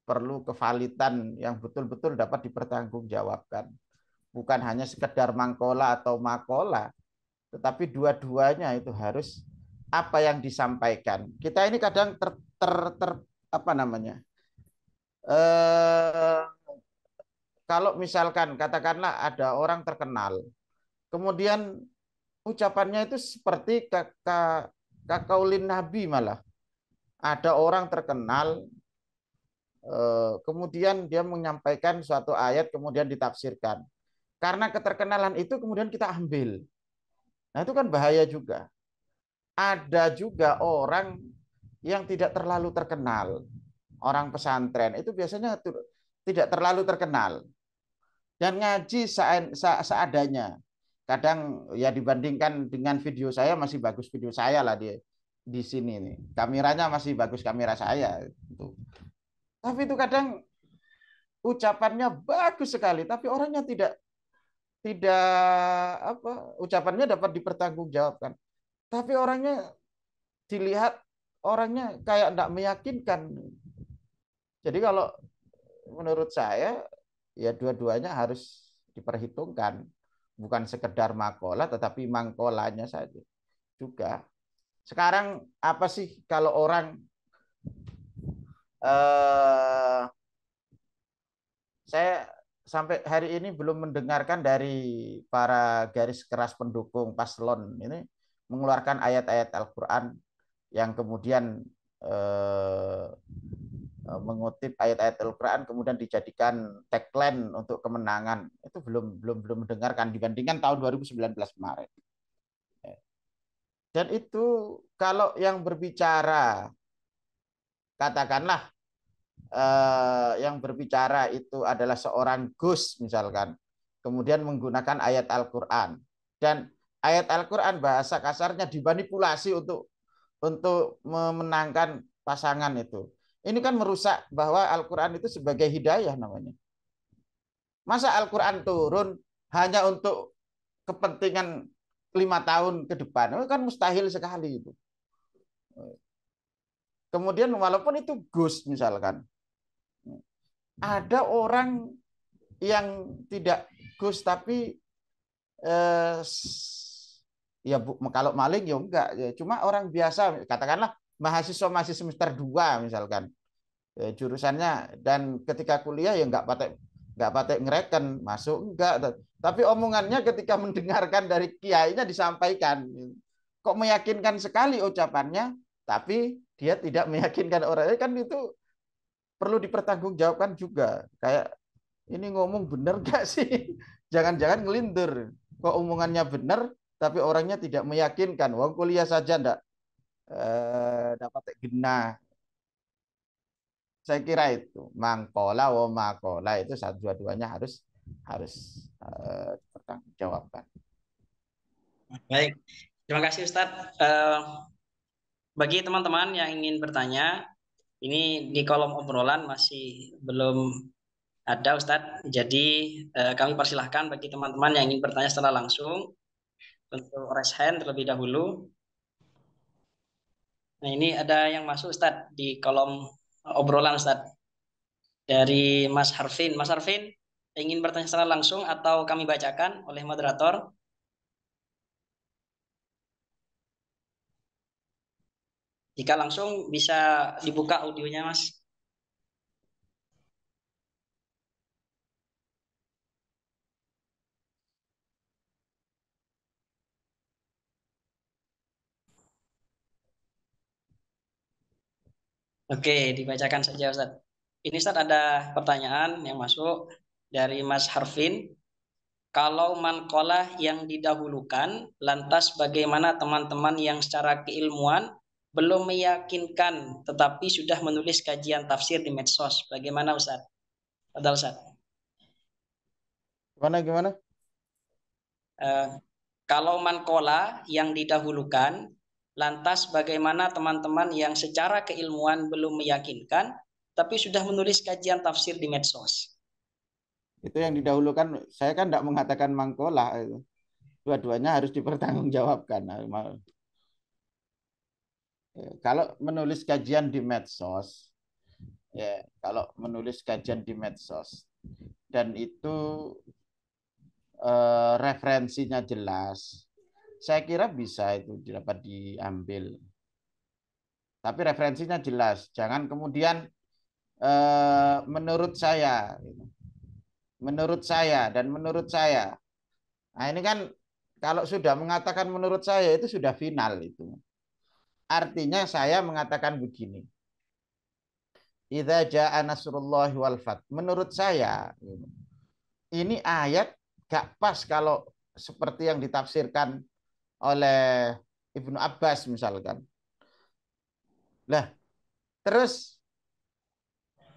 [SPEAKER 2] perlu kevalitan yang betul-betul dapat dipertanggungjawabkan. Bukan hanya sekedar mangkola atau makola, tetapi dua-duanya itu harus apa yang disampaikan. Kita ini kadang apa namanya? Kalau misalkan katakanlah ada orang terkenal, kemudian ucapannya itu seperti kakaulin Nabi malah. Ada orang terkenal, kemudian dia menyampaikan suatu ayat, kemudian ditafsirkan. Karena keterkenalan itu kemudian kita ambil. Nah itu kan bahaya juga. Ada juga orang yang tidak terlalu terkenal. Orang pesantren itu biasanya tidak terlalu terkenal. Dan ngaji seadanya. Kadang ya dibandingkan dengan video saya masih bagus video saya lah di sini nih. Kameranya masih bagus kamera saya gitu. Tapi itu kadang ucapannya bagus sekali, tapi orangnya tidak apa ucapannya dapat dipertanggungjawabkan. Tapi orangnya dilihat orangnya kayak tidak meyakinkan. Jadi kalau menurut saya ya dua-duanya harus diperhitungkan. Bukan sekedar makola tetapi mangkolanya saja juga. Sekarang apa sih kalau orang saya sampai hari ini belum mendengarkan dari para garis keras pendukung paslon ini mengeluarkan ayat-ayat Al-Quran yang kemudian mengutip ayat-ayat Al-Quran kemudian dijadikan tagline untuk kemenangan. Itu belum mendengarkan dibandingkan tahun 2019 kemarin. Dan itu kalau yang berbicara katakanlah yang berbicara itu adalah seorang Gus misalkan, kemudian menggunakan ayat Al-Quran dan ayat Al-Quran bahasa kasarnya dimanipulasi untuk memenangkan pasangan itu. Ini kan merusak bahwa Al-Quran itu sebagai hidayah namanya. Masa Al-Quran turun hanya untuk kepentingan 5 tahun ke depan? Itu kan mustahil sekali itu. Kemudian walaupun itu Gus misalkan, ada orang yang tidak Gus tapi ya kalau maling ya enggak, cuma orang biasa katakanlah mahasiswa masih semester 2 misalkan jurusannya dan ketika kuliah ya nggak nggak patek ngereken, masuk enggak. Tapi omongannya ketika mendengarkan dari kiainya disampaikan, kok meyakinkan sekali ucapannya, tapi dia tidak meyakinkan orang. Kan itu perlu dipertanggungjawabkan juga. Kayak ini ngomong bener gak sih? Jangan-jangan ngelindur. Kok omongannya bener, tapi orangnya tidak meyakinkan. Wong kuliah saja ndak dapat genah. Saya kira itu mangkola wa makola itu satu dua-duanya harus harus dipertanggungjawabkan.
[SPEAKER 1] Baik, terima kasih Ustadz. Bagi teman-teman yang ingin bertanya, ini di kolom obrolan masih belum ada Ustadz. Jadi kami persilahkan bagi teman-teman yang ingin bertanya secara langsung untuk raise hand terlebih dahulu. Nah ini ada yang masuk Ustadz di kolom obrolan Ustadz dari Mas Harvin. Mas Harvin ingin bertanya secara langsung atau kami bacakan oleh moderator? Jika langsung bisa dibuka audionya Mas. Oke, dibacakan saja Ustaz. Ini Ustaz ada pertanyaan yang masuk dari Mas Harvin. Kalau mankolah yang didahulukan, lantas bagaimana teman-teman yang secara keilmuan belum meyakinkan tetapi sudah menulis kajian tafsir di medsos? Bagaimana Ustaz? Padahal Ustaz.
[SPEAKER 2] Gimana?
[SPEAKER 1] Eh, Kalau mankola yang didahulukan, lantas bagaimana teman-teman yang secara keilmuan belum meyakinkan, tapi sudah menulis kajian tafsir di medsos?
[SPEAKER 2] Itu yang didahulukan. Saya kan tidak mengatakan mangkola itu. Dua-duanya harus dipertanggungjawabkan. Kalau menulis kajian di medsos, ya kalau menulis kajian di medsos dan itu referensinya jelas, saya kira bisa itu dapat diambil. Tapi referensinya jelas. Jangan kemudian menurut saya, dan menurut saya. Nah ini kan kalau sudah mengatakan menurut saya itu sudah final itu. Artinya saya mengatakan begini. Idza jaa nasrullahi wal fath. Menurut saya ini ayat gak pas kalau seperti yang ditafsirkan oleh Ibnu Abbas misalkan. Lah, terus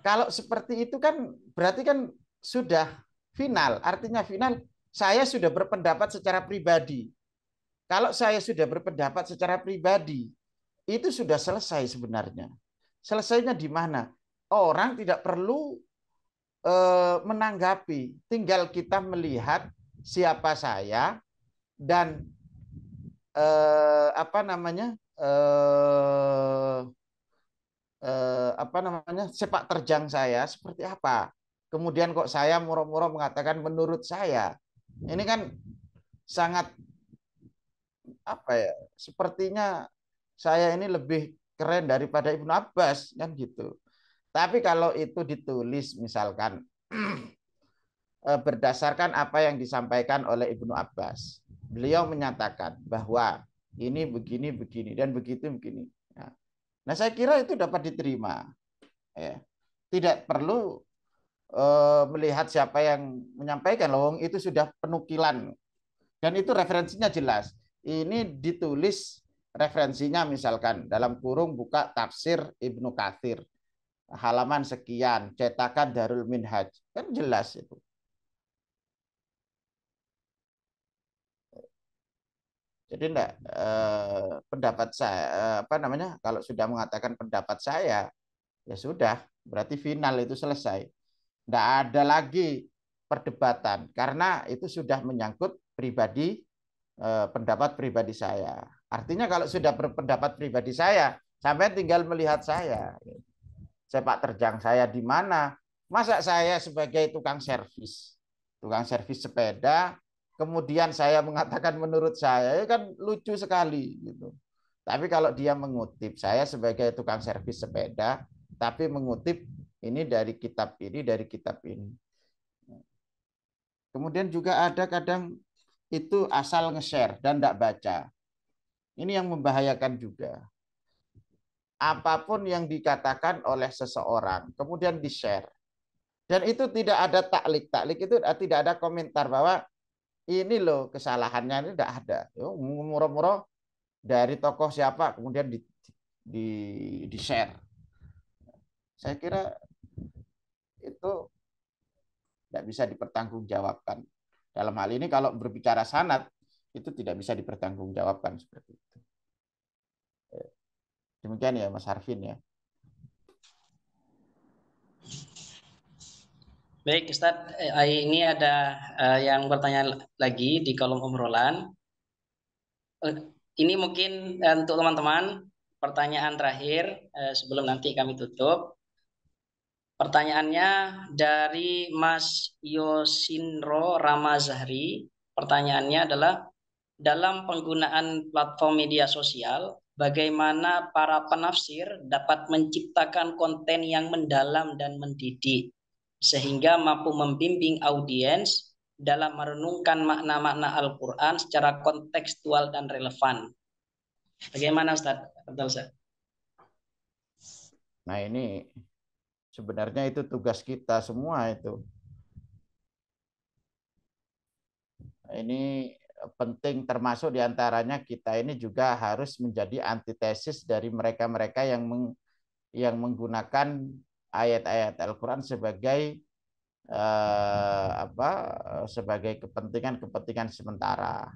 [SPEAKER 2] kalau seperti itu kan berarti kan sudah final. Artinya final, saya sudah berpendapat secara pribadi. Kalau saya sudah berpendapat secara pribadi, itu sudah selesai sebenarnya. Selesainya di mana? Orang tidak perlu menanggapi, tinggal kita melihat siapa saya dan apa namanya apa namanya sepak terjang saya seperti apa. Kemudian kok saya murah-murah mengatakan menurut saya. Ini kan sangat apa ya? Sepertinya saya ini lebih keren daripada Ibnu Abbas kan gitu. Tapi kalau itu ditulis misalkan berdasarkan apa yang disampaikan oleh Ibnu Abbas. Beliau menyatakan bahwa ini begini dan begitu begini. Nah, saya kira itu dapat diterima. Ya. Tidak perlu melihat siapa yang menyampaikan. Loh, itu sudah penukilan dan itu referensinya jelas. Ini ditulis referensinya misalkan dalam kurung buka tafsir Ibnu Katsir halaman sekian cetakan Darul Minhaj kan jelas itu. Jadi enggak pendapat saya apa namanya kalau sudah mengatakan pendapat saya ya sudah berarti final itu selesai. Enggak ada lagi perdebatan karena itu sudah menyangkut pribadi pendapat pribadi saya. Artinya kalau sudah berpendapat pribadi saya, sampai tinggal melihat saya. Sepak terjang saya di mana? Masa saya sebagai tukang servis sepeda, kemudian saya mengatakan menurut saya, ya kan lucu sekali gitu. Tapi kalau dia mengutip saya sebagai tukang servis sepeda, tapi mengutip ini dari kitab ini, dari kitab ini. Kemudian juga ada kadang itu asal nge-share dan tidak baca. Ini yang membahayakan juga. Apapun yang dikatakan oleh seseorang, kemudian di-share. Dan itu tidak ada taklik. Taklik itu tidak ada komentar bahwa ini loh kesalahannya, ini tidak ada. Murah-murah dari tokoh siapa, kemudian di-share. Saya kira itu tidak bisa dipertanggungjawabkan. Dalam hal ini kalau berbicara sanad, itu tidak bisa dipertanggungjawabkan seperti itu. Demikian ya Mas Harvin ya.
[SPEAKER 1] Baik Ustadz, ini ada yang bertanya lagi di kolom obrolan. Ini mungkin untuk teman-teman pertanyaan terakhir sebelum nanti kami tutup. Pertanyaannya dari Mas Yosinro Ramazahri. Pertanyaannya adalah dalam penggunaan platform media sosial, bagaimana para penafsir dapat menciptakan konten yang mendalam dan mendidik sehingga mampu membimbing audiens dalam merenungkan makna-makna Al-Quran secara kontekstual dan relevan. Bagaimana Ustaz?
[SPEAKER 2] Nah ini sebenarnya itu tugas kita semua itu. Ini penting, termasuk diantaranya kita ini juga harus menjadi antitesis dari mereka-mereka yang menggunakan ayat-ayat Al-Quran sebagai sebagai kepentingan sementara.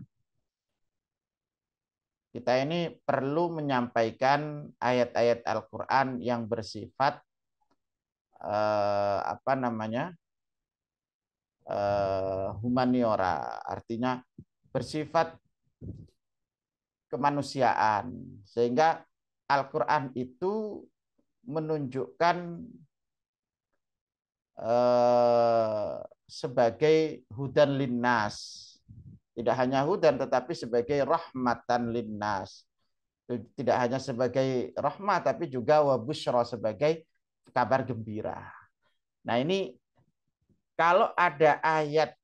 [SPEAKER 2] Kita ini perlu menyampaikan ayat-ayat Al-Quran yang bersifat humaniora, artinya bersifat kemanusiaan, sehingga Al-Quran itu menunjukkan sebagai hudan linnas, tidak hanya hudan tetapi sebagai rahmatan linnas, tidak hanya sebagai rahmat tapi juga wabusyra, sebagai kabar gembira. Nah ini kalau ada ayat,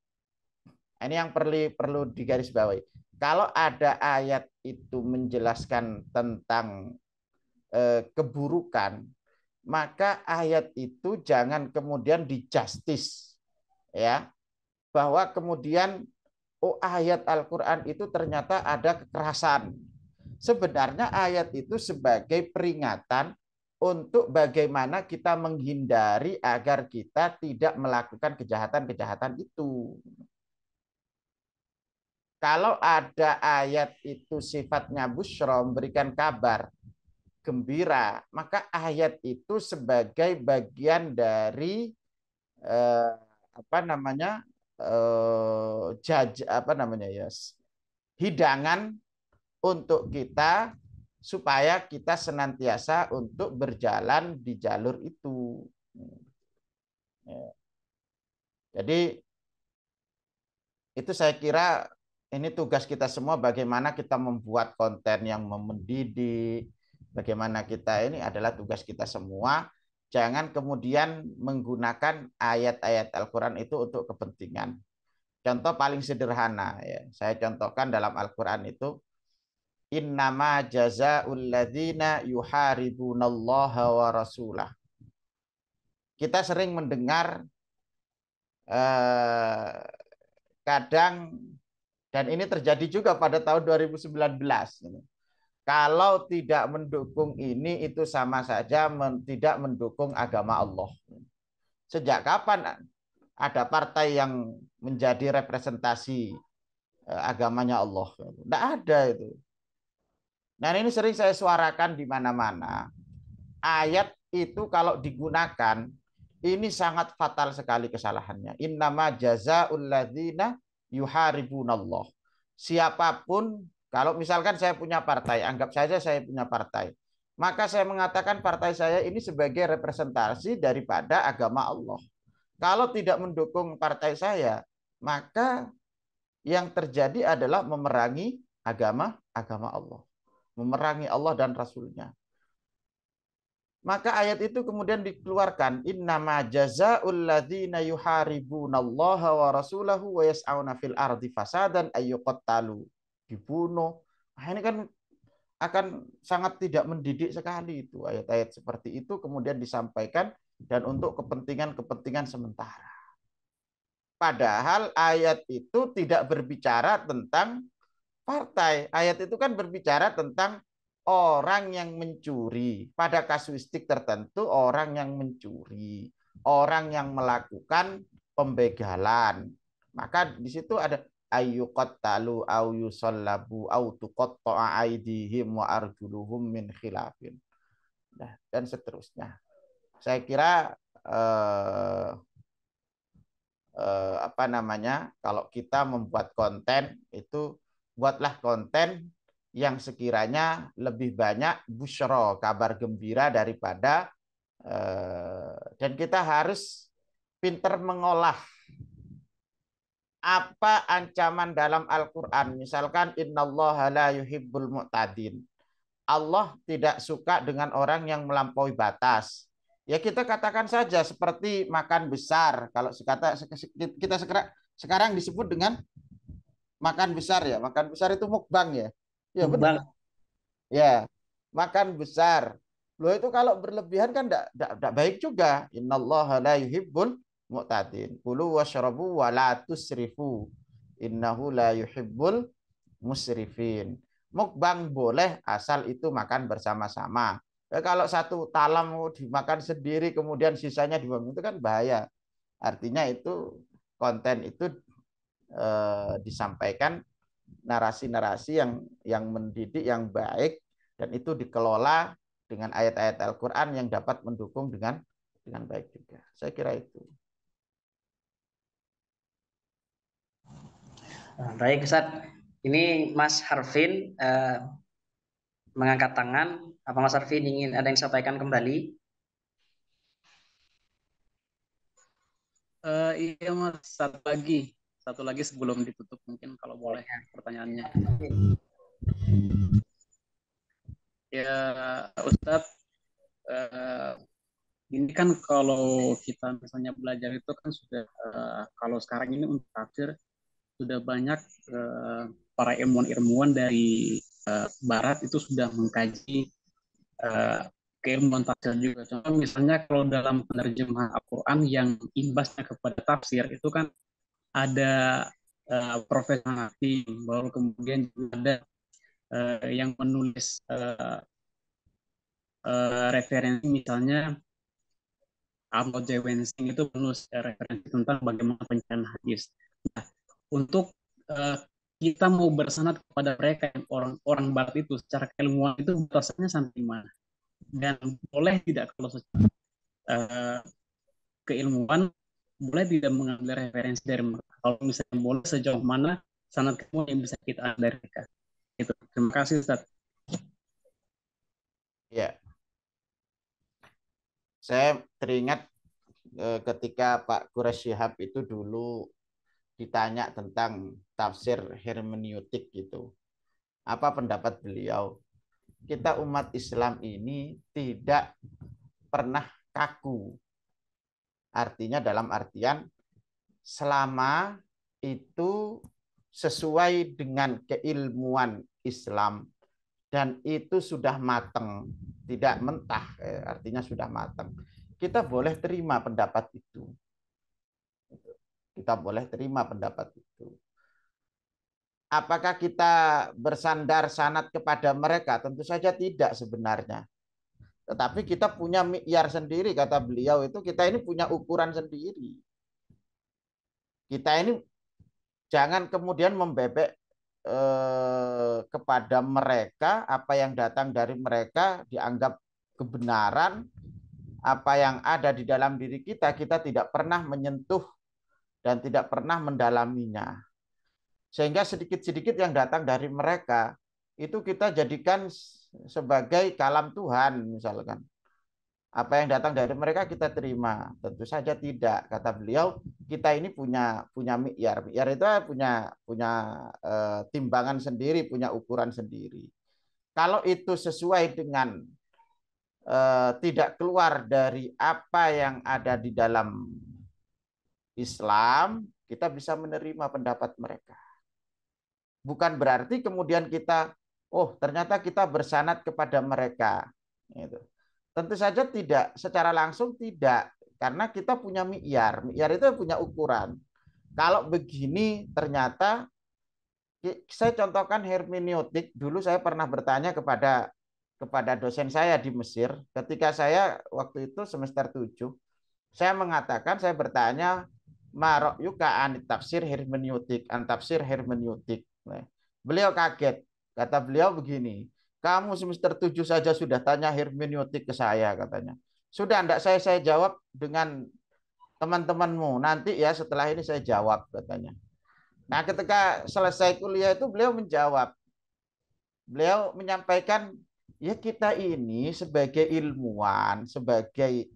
[SPEAKER 2] ini yang perlu digarisbawahi. Kalau ada ayat itu menjelaskan tentang keburukan, maka ayat itu jangan kemudian di-justice, ya, bahwa kemudian ayat Al-Quran itu ternyata ada kekerasan. Sebenarnya ayat itu sebagai peringatan untuk bagaimana kita menghindari agar kita tidak melakukan kejahatan-kejahatan itu. Kalau ada ayat itu sifatnya busyra, memberikan kabar gembira, maka ayat itu sebagai bagian dari hidangan untuk kita supaya kita senantiasa untuk berjalan di jalur itu. Jadi itu saya kira ini tugas kita semua, bagaimana kita membuat konten yang mendidik, bagaimana kita, ini adalah tugas kita semua. Jangan kemudian menggunakan ayat-ayat Al-Quran itu untuk kepentingan. Contoh paling sederhana, ya, saya contohkan dalam Al-Quran itu, innama jazaa'ul ladzina yuharibunallaha wa rasulah. Kita sering mendengar kadang, dan ini terjadi juga pada tahun 2019. Kalau tidak mendukung ini, itu sama saja tidak mendukung agama Allah. Sejak kapan ada partai yang menjadi representasi agamanya Allah? Tidak ada itu. Nah ini sering saya suarakan di mana-mana. Ayat itu kalau digunakan, ini sangat fatal sekali kesalahannya. Innama jazaa'ul ladzina yuharibunallah. Siapapun, kalau misalkan saya punya partai, anggap saja saya punya partai, maka saya mengatakan partai saya ini sebagai representasi daripada agama Allah. Kalau tidak mendukung partai saya, maka yang terjadi adalah memerangi agama Allah, memerangi Allah dan Rasulnya. Maka ayat itu kemudian dikeluarkan, innama jazaa'ul ladzina yuharibunallaha wa rasulahu wa yas'auna fil ardi fasadan ayyuqattalu, dibunuh. Nah, ini kan akan sangat tidak mendidik sekali itu ayat-ayat seperti itu kemudian disampaikan dan untuk kepentingan-kepentingan sementara. Padahal ayat itu tidak berbicara tentang partai. Ayat itu kan berbicara tentang orang yang mencuri. Pada kasuistik tertentu orang yang mencuri, orang yang melakukan pembegalan. Maka di situ ada ayyuqattalu au yusallabu au tuqatta'a aydihim wa arjuluhum min khilafin. Nah, dan seterusnya. Saya kira apa namanya, kalau kita membuat konten itu buatlah konten yang sekiranya lebih banyak busyra, kabar gembira daripada dan kita harus pinter mengolah apa ancaman dalam Al-Quran. Misalkan innallaha la yuhibbul mu'tadin. Allah tidak suka dengan orang yang melampaui batas. Ya kita katakan saja seperti makan besar. Kalau kita sekarang disebut dengan makan besar ya. Makan besar itu mukbang ya. Ya
[SPEAKER 1] Bang,
[SPEAKER 2] benar. Ya, makan besar. Loh itu kalau berlebihan kan tidak baik juga. Innallaha la yuhibbul mu'tadin. Kulu washrabu wa la tusrifu. Innahu la yuhibbul musrifin. Mukbang boleh asal itu makan bersama-sama. Kalau satu talam dimakan sendiri kemudian sisanya dibuang itu kan bahaya. Artinya itu konten itu disampaikan narasi-narasi yang mendidik, yang baik, dan itu dikelola dengan ayat-ayat Al-Quran yang dapat mendukung dengan baik juga. Saya kira itu.
[SPEAKER 1] baik Ustaz. Ini Mas Harvin mengangkat tangan. Apa Mas Harvin ingin ada yang sampaikan kembali?
[SPEAKER 3] Iya Mas, satu lagi sebelum ditutup mungkin kalau boleh pertanyaannya. Ya Ustadz, ini kan kalau kita misalnya belajar itu kan sudah kalau sekarang ini untuk tafsir sudah banyak para ilmuwan-ilmuwan dari Barat itu sudah mengkaji keilmuan tafsir juga. Contoh misalnya kalau dalam penerjemahan Al-Quran yang imbasnya kepada tafsir itu kan ada Profesor Hanafi, baru kemudian juga ada yang menulis referensi misalnya Ahmad Jawensing itu menulis referensi tentang bagaimana pencarian hadis. Nah, untuk kita mau bersanad kepada mereka yang orang Barat itu secara keilmuan itu batasannya sampai mana? Dan boleh tidak kalau secara keilmuan boleh tidak mengambil referensi dari mereka? Kalau misalnya boleh, sejauh mana sanad keilmuan yang bisa kita ambil dari mereka? Itu. Terima kasih Ustaz.
[SPEAKER 2] Ya, saya teringat ketika Pak Quraisy Shihab itu dulu ditanya tentang tafsir hermeneutik gitu. Apa pendapat beliau? Kita umat Islam ini tidak pernah kaku. Artinya dalam artian selama itu sesuai dengan keilmuan Islam dan itu sudah matang, tidak mentah, artinya sudah matang. Kita boleh terima pendapat itu. Kita boleh terima pendapat itu. Apakah kita bersandar sanad kepada mereka? Tentu saja tidak sebenarnya. Tetapi kita punya mi'yar sendiri, kata beliau itu, kita ini punya ukuran sendiri. Kita ini jangan kemudian membebek kepada mereka, apa yang datang dari mereka dianggap kebenaran, apa yang ada di dalam diri kita, kita tidak pernah menyentuh dan tidak pernah mendalaminya. Sehingga sedikit-sedikit yang datang dari mereka, itu kita jadikan sebagai kalam Tuhan misalkan. Apa yang datang dari mereka kita terima. Tentu saja tidak. Kata beliau, kita ini punya mi'yar. Mi'yar itu punya timbangan sendiri, punya ukuran sendiri. Kalau itu sesuai dengan tidak keluar dari apa yang ada di dalam Islam, kita bisa menerima pendapat mereka. Bukan berarti kemudian kita, oh ternyata kita bersanad kepada mereka. Gitu. Tentu saja tidak, secara langsung tidak, karena kita punya mi'yar. Mi'yar itu punya ukuran. Kalau begini ternyata, saya contohkan hermeneutik. Dulu saya pernah bertanya kepada dosen saya di Mesir, ketika saya waktu itu semester 7, saya mengatakan, saya bertanya, marok yuka anit tafsir hermeneutik, an tafsir hermeneutik. Beliau kaget, kata beliau begini, kamu semester 7 saja sudah tanya hermeneutik ke saya, katanya. Sudah, enggak saya jawab dengan teman-temanmu, nanti ya setelah ini saya jawab, katanya. Nah, ketika selesai kuliah itu beliau menjawab. Beliau menyampaikan, ya kita ini sebagai ilmuwan, sebagai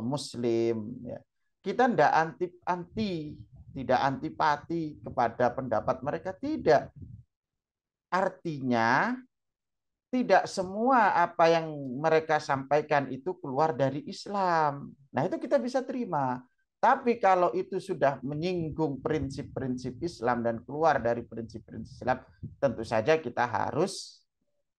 [SPEAKER 2] muslim, ya, kita tidak tidak antipati kepada pendapat mereka, tidak. Artinya, tidak semua apa yang mereka sampaikan itu keluar dari Islam. Nah, itu kita bisa terima. Tapi kalau itu sudah menyinggung prinsip-prinsip Islam dan keluar dari prinsip-prinsip Islam, tentu saja kita harus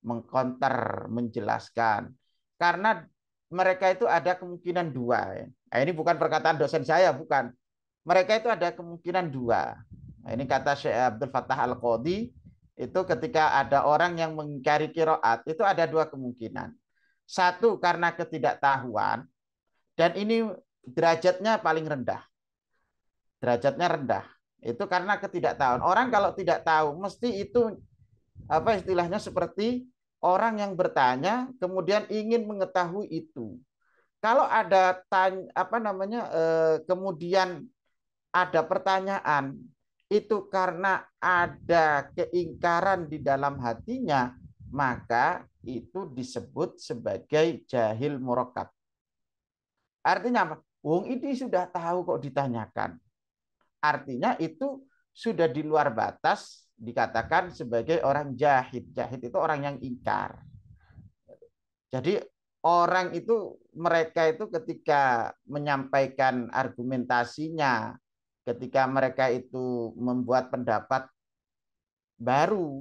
[SPEAKER 2] mengkonter, menjelaskan. Karena mereka itu ada kemungkinan dua. Nah, ini bukan perkataan dosen saya, bukan. Mereka itu ada kemungkinan dua. Nah, ini kata Syekh Abdul Fattah Al-Qadhi, itu ketika ada orang yang mengingkari qiraat, itu ada dua kemungkinan. Satu, karena ketidaktahuan, dan ini derajatnya paling rendah. Derajatnya rendah. Itu karena ketidaktahuan. Orang kalau tidak tahu, mesti itu apa istilahnya, seperti orang yang bertanya kemudian ingin mengetahui itu. Kalau ada kemudian ada pertanyaan, itu karena ada keingkaran di dalam hatinya, maka itu disebut sebagai jahil murakkab. Artinya apa? Wong ini sudah tahu kok ditanyakan. Artinya itu sudah di luar batas dikatakan sebagai orang jahid. Jahid itu orang yang ingkar. Jadi orang itu, mereka itu ketika menyampaikan argumentasinya, ketika mereka itu membuat pendapat baru,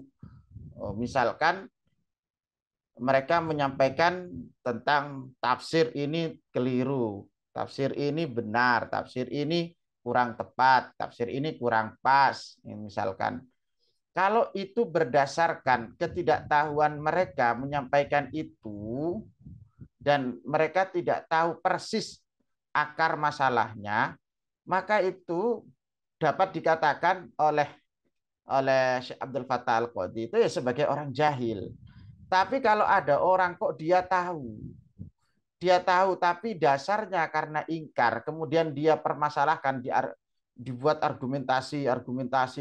[SPEAKER 2] misalkan mereka menyampaikan tentang tafsir ini keliru, tafsir ini benar, tafsir ini kurang tepat, tafsir ini kurang pas, misalkan. Kalau itu berdasarkan ketidaktahuan mereka menyampaikan itu, dan mereka tidak tahu persis akar masalahnya, maka itu dapat dikatakan oleh Syekh Abdul Fattah Al-Qadhi itu ya sebagai orang jahil. Tapi kalau ada orang kok dia tahu tapi dasarnya karena ingkar, kemudian dia permasalahkan, dibuat argumentasi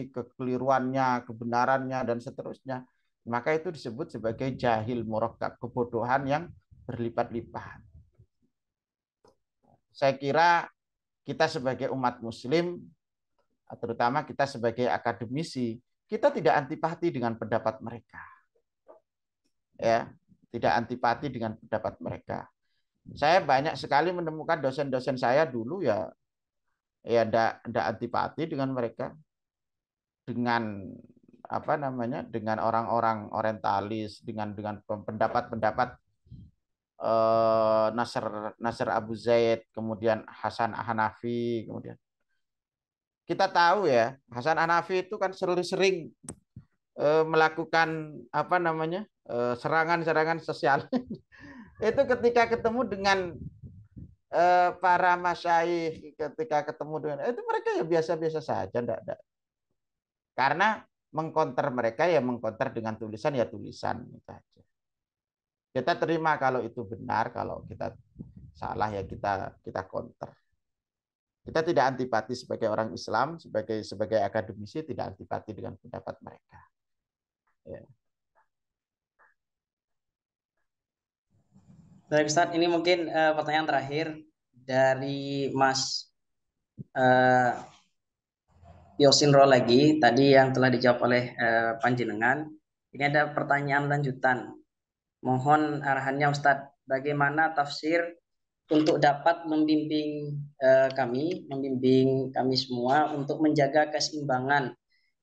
[SPEAKER 2] kekeliruannya, kebenarannya dan seterusnya, maka itu disebut sebagai jahil murakkab, kebodohan yang berlipat-lipat. Saya kira kita sebagai umat muslim, terutama kita sebagai akademisi, kita tidak antipati dengan pendapat mereka. Ya, tidak antipati dengan pendapat mereka. Saya banyak sekali menemukan dosen-dosen saya dulu ya tidak antipati dengan mereka, dengan dengan orang-orang orientalis, dengan pendapat-pendapat Nasr Abu Zaid, kemudian Hasan Hanafi, kemudian kita tahu ya, Hasan Hanafi itu kan sering melakukan serangan-serangan sosial. Itu ketika ketemu dengan para masyayikh, ketika ketemu dengan itu, mereka ya biasa-biasa saja, enggak. Karena mengkonter mereka ya mengkonter dengan tulisan ya tulisan itu aja. Kita terima kalau itu benar, kalau kita salah ya kita counter. Kita tidak antipati sebagai orang Islam, sebagai akademisi tidak antipati dengan pendapat mereka. Ya.
[SPEAKER 1] Baik Ustadz, ini mungkin pertanyaan terakhir dari Mas Yosinro lagi, tadi yang telah dijawab oleh Panjenengan. Ini ada pertanyaan lanjutan. Mohon arahannya Ustadz, bagaimana tafsir untuk dapat membimbing kami semua untuk menjaga keseimbangan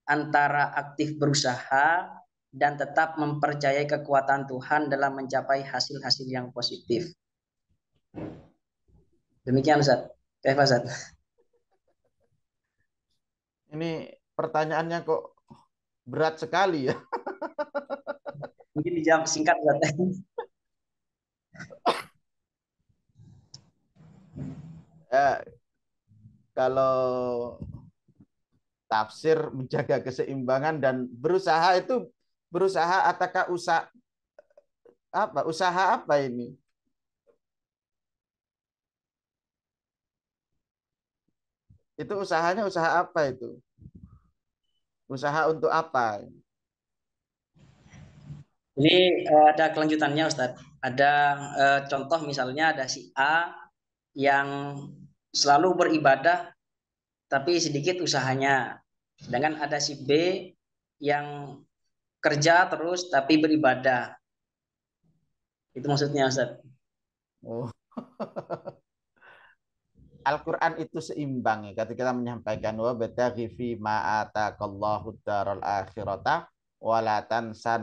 [SPEAKER 1] antara aktif berusaha dan tetap mempercayai kekuatan Tuhan dalam mencapai hasil-hasil yang positif. Demikian Ustaz. Kayak Ustaz.
[SPEAKER 2] Ini pertanyaannya kok berat sekali ya.
[SPEAKER 1] Mungkin dijawab singkat Ustaz.
[SPEAKER 2] Kalau tafsir menjaga keseimbangan dan berusaha itu berusaha apakah usaha apa ini? Itu usahanya usaha apa itu? Usaha untuk apa?
[SPEAKER 1] Ini ada kelanjutannya Ustadz. Ada contoh misalnya ada si A yang selalu beribadah tapi sedikit usahanya. Sedangkan ada si B yang kerja terus tapi beribadah. Itu maksudnya Ustadz.
[SPEAKER 2] Oh. Al-Quran itu seimbang ya. Ketika kita menyampaikan wa bataghi fi ma ataqallahu daral akhirata wala tansa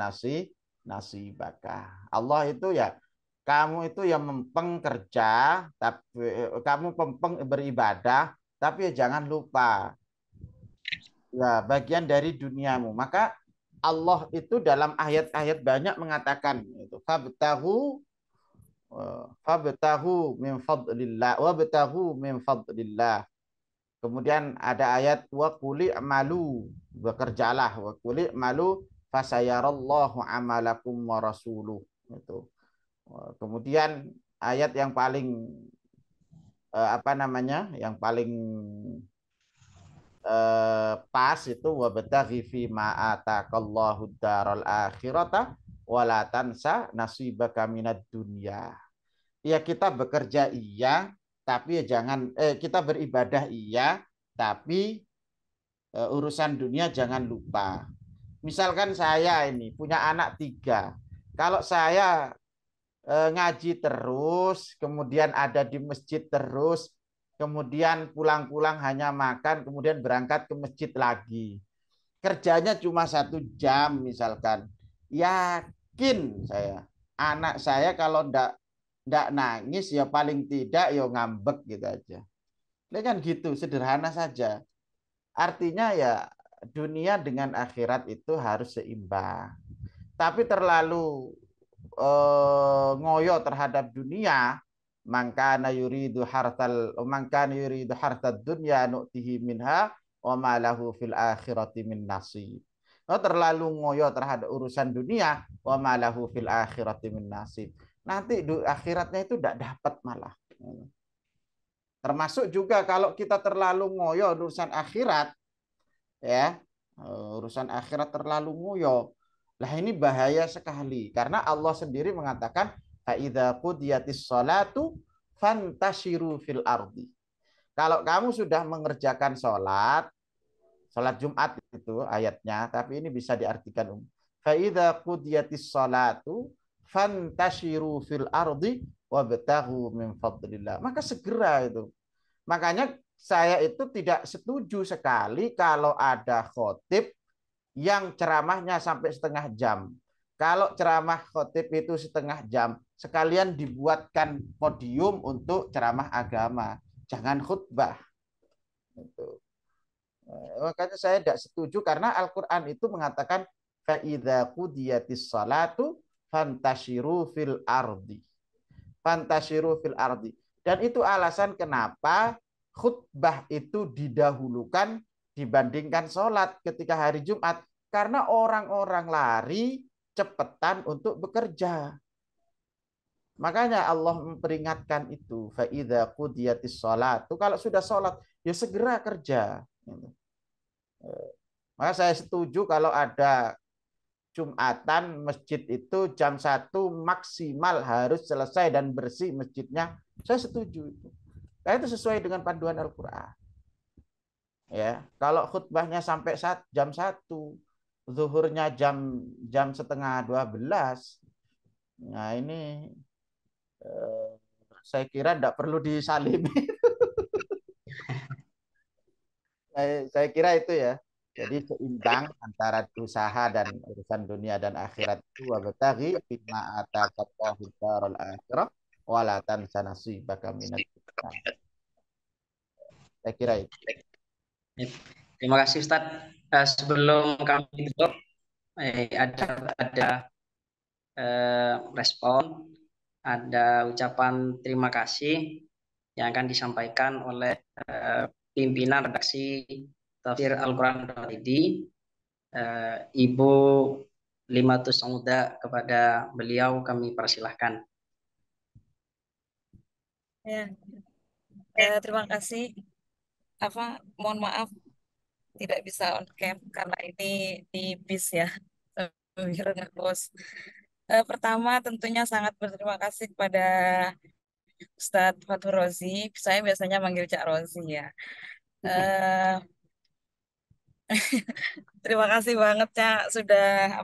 [SPEAKER 2] nasibaka. Allah itu ya kamu itu yang mempeng kerja, tapi kamu mempeng beribadah, tapi ya jangan lupa ya bagian dari duniamu. Maka Allah itu dalam ayat-ayat banyak mengatakan itu fabtahu min fadlillah wabtahu min fadlillah. Kemudian ada ayat wa quli amalu, bekerjalah wa quli amalu fasayarallahu amalakum wa rasuluh itu. Kemudian ayat yang paling apa namanya? Yang paling pas itu wabtaghi fi ma ataqallahu daral akhirata wala tansa nasibaka minad dunya. Ya kita bekerja iya, tapi ya jangan kita beribadah iya, tapi urusan dunia jangan lupa. Misalkan saya ini punya anak 3. Kalau saya ngaji terus, kemudian ada di masjid terus, kemudian pulang-pulang hanya makan, kemudian berangkat ke masjid lagi. Kerjanya cuma 1 jam misalkan. Yakin saya, anak saya kalau ndak nangis ya paling tidak ya ngambek gitu aja. Ini kan gitu, sederhana saja. Artinya ya dunia dengan akhirat itu harus seimbang. Tapi terlalu ngoyo terhadap dunia, mangkana yuridu hartad dunya nu'tihi minha wa ma lahu fil akhirati min nasib. Terlalu ngoyo terhadap urusan dunia, wa ma lahu fil akhirati min nasib. Nanti akhiratnya itu tidak dapat malah. Termasuk juga kalau kita terlalu ngoyo urusan akhirat, ya urusan akhirat terlalu ngoyo. Lah ini bahaya sekali karena Allah sendiri mengatakan faidza qudiyatis sholatu fantashiru fil ardi. Kalau kamu sudah mengerjakan sholat Jumat itu ayatnya, tapi ini bisa diartikan faidza qudiyatis sholatu fantashiru fil ardi wabtaghu min fadlillah. Maka segera itu. Makanya saya itu tidak setuju sekali kalau ada khotib yang ceramahnya sampai setengah jam. Kalau ceramah khotib itu setengah jam, sekalian dibuatkan podium untuk ceramah agama. Jangan khutbah. Itu. Makanya saya tidak setuju karena Al-Quran itu mengatakan فَإِذَا قُضِيَتِ الصَّلَاةُ فَانْتَشِرُوا فِي الْأَرْضِ. Fantashiru fil ardi. Dan itu alasan kenapa khutbah itu didahulukan dibandingkan sholat ketika hari Jumat. Karena orang-orang lari cepetan untuk bekerja. Makanya Allah memperingatkan itu. Fa'idha qudiyatis sholat. Kalau sudah sholat, ya segera kerja. Maka saya setuju kalau ada Jumatan masjid itu jam 1 maksimal harus selesai dan bersih masjidnya. Saya setuju itu. Karena itu sesuai dengan panduan Al-Quran. Ya, kalau khutbahnya sampai jam 1, zuhurnya jam setengah 12, Nah ini eh, saya kira tidak perlu disalimi. Saya kira itu ya. Jadi seimbang antara usaha dan urusan dunia dan akhirat itu wabtaghi fima ataqallahu darul akhirah wala tansa nasibaka minad dunya. Saya kira itu.
[SPEAKER 1] Ya, terima kasih Ustadz. Sebelum kami tutup, ada respon, ada ucapan terima kasih yang akan disampaikan oleh pimpinan redaksi Tafsir Al-Quran.id, Ibu Limatus Sauda. Kepada beliau kami persilahkan.
[SPEAKER 4] Ya, terima kasih. Mohon maaf tidak bisa on cam karena ini di bis ya. Sambil ngekos. Pertama tentunya sangat berterima kasih kepada Ustadz Fatur Rozi. Saya biasanya manggil Cak Rozi ya. Eh, Terima kasih banget Cak sudah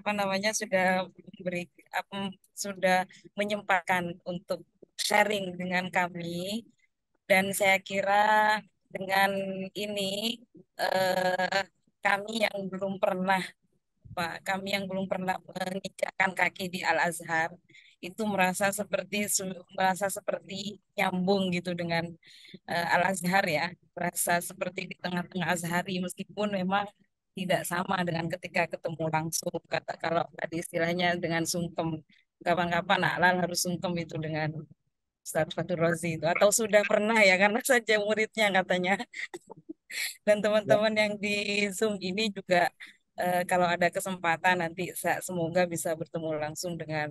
[SPEAKER 4] sudah memberi apa, sudah menyempatkan untuk sharing dengan kami. Dan saya kira dengan ini eh, kami yang belum pernah kami yang belum pernah menginjakkan kaki di Al Azhar itu merasa seperti nyambung gitu dengan Al Azhar ya, merasa seperti di tengah-tengah Azhari meskipun memang tidak sama dengan ketika ketemu langsung, kata kalau tadi istilahnya dengan sungkem, kapan-kapan Alal harus sungkem itu dengan Ustadz Fatur Razi itu, atau sudah pernah ya karena saja muridnya katanya. Dan
[SPEAKER 2] Ya.
[SPEAKER 4] teman-teman yang di Zoom ini juga kalau ada kesempatan nanti semoga bisa bertemu langsung dengan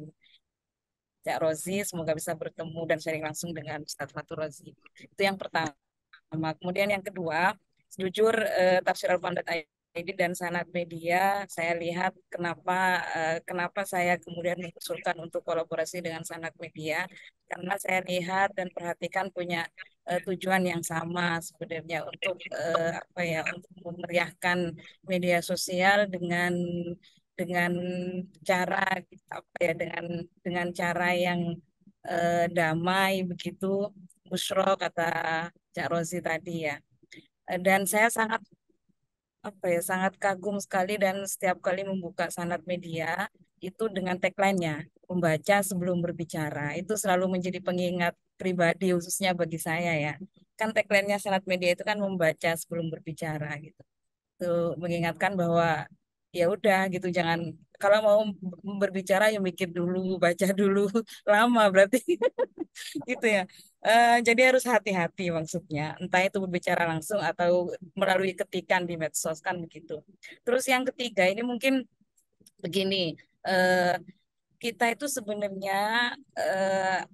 [SPEAKER 4] Cak Rozi, semoga bisa bertemu dan sharing langsung dengan Ustadz Fatur Razi. Itu yang pertama. Kemudian yang kedua, jujur Tafsir Al-Quran.id dan Sanad Media, saya lihat kenapa saya kemudian mengusulkan untuk kolaborasi dengan Sanad Media, karena saya lihat dan perhatikan punya tujuan yang sama sebenarnya untuk untuk memeriahkan media sosial dengan cara dengan cara yang damai begitu, Bushro kata Cak Rozi tadi ya. Dan saya sangat kagum sekali dan setiap kali membuka Sanad Media itu dengan tagline-nya membaca sebelum berbicara. Itu selalu menjadi pengingat pribadi khususnya bagi saya ya. Kan tagline-nya Sanad Media itu kan membaca sebelum berbicara gitu. Itu mengingatkan bahwa ya udah gitu, jangan kalau mau berbicara ya mikir dulu, baca dulu, lama berarti. Gitu ya. Jadi harus hati-hati maksudnya. Entah itu berbicara langsung atau melalui ketikan di medsos kan begitu. Terus yang ketiga ini mungkin begini. eh, Kita itu sebenarnya eh,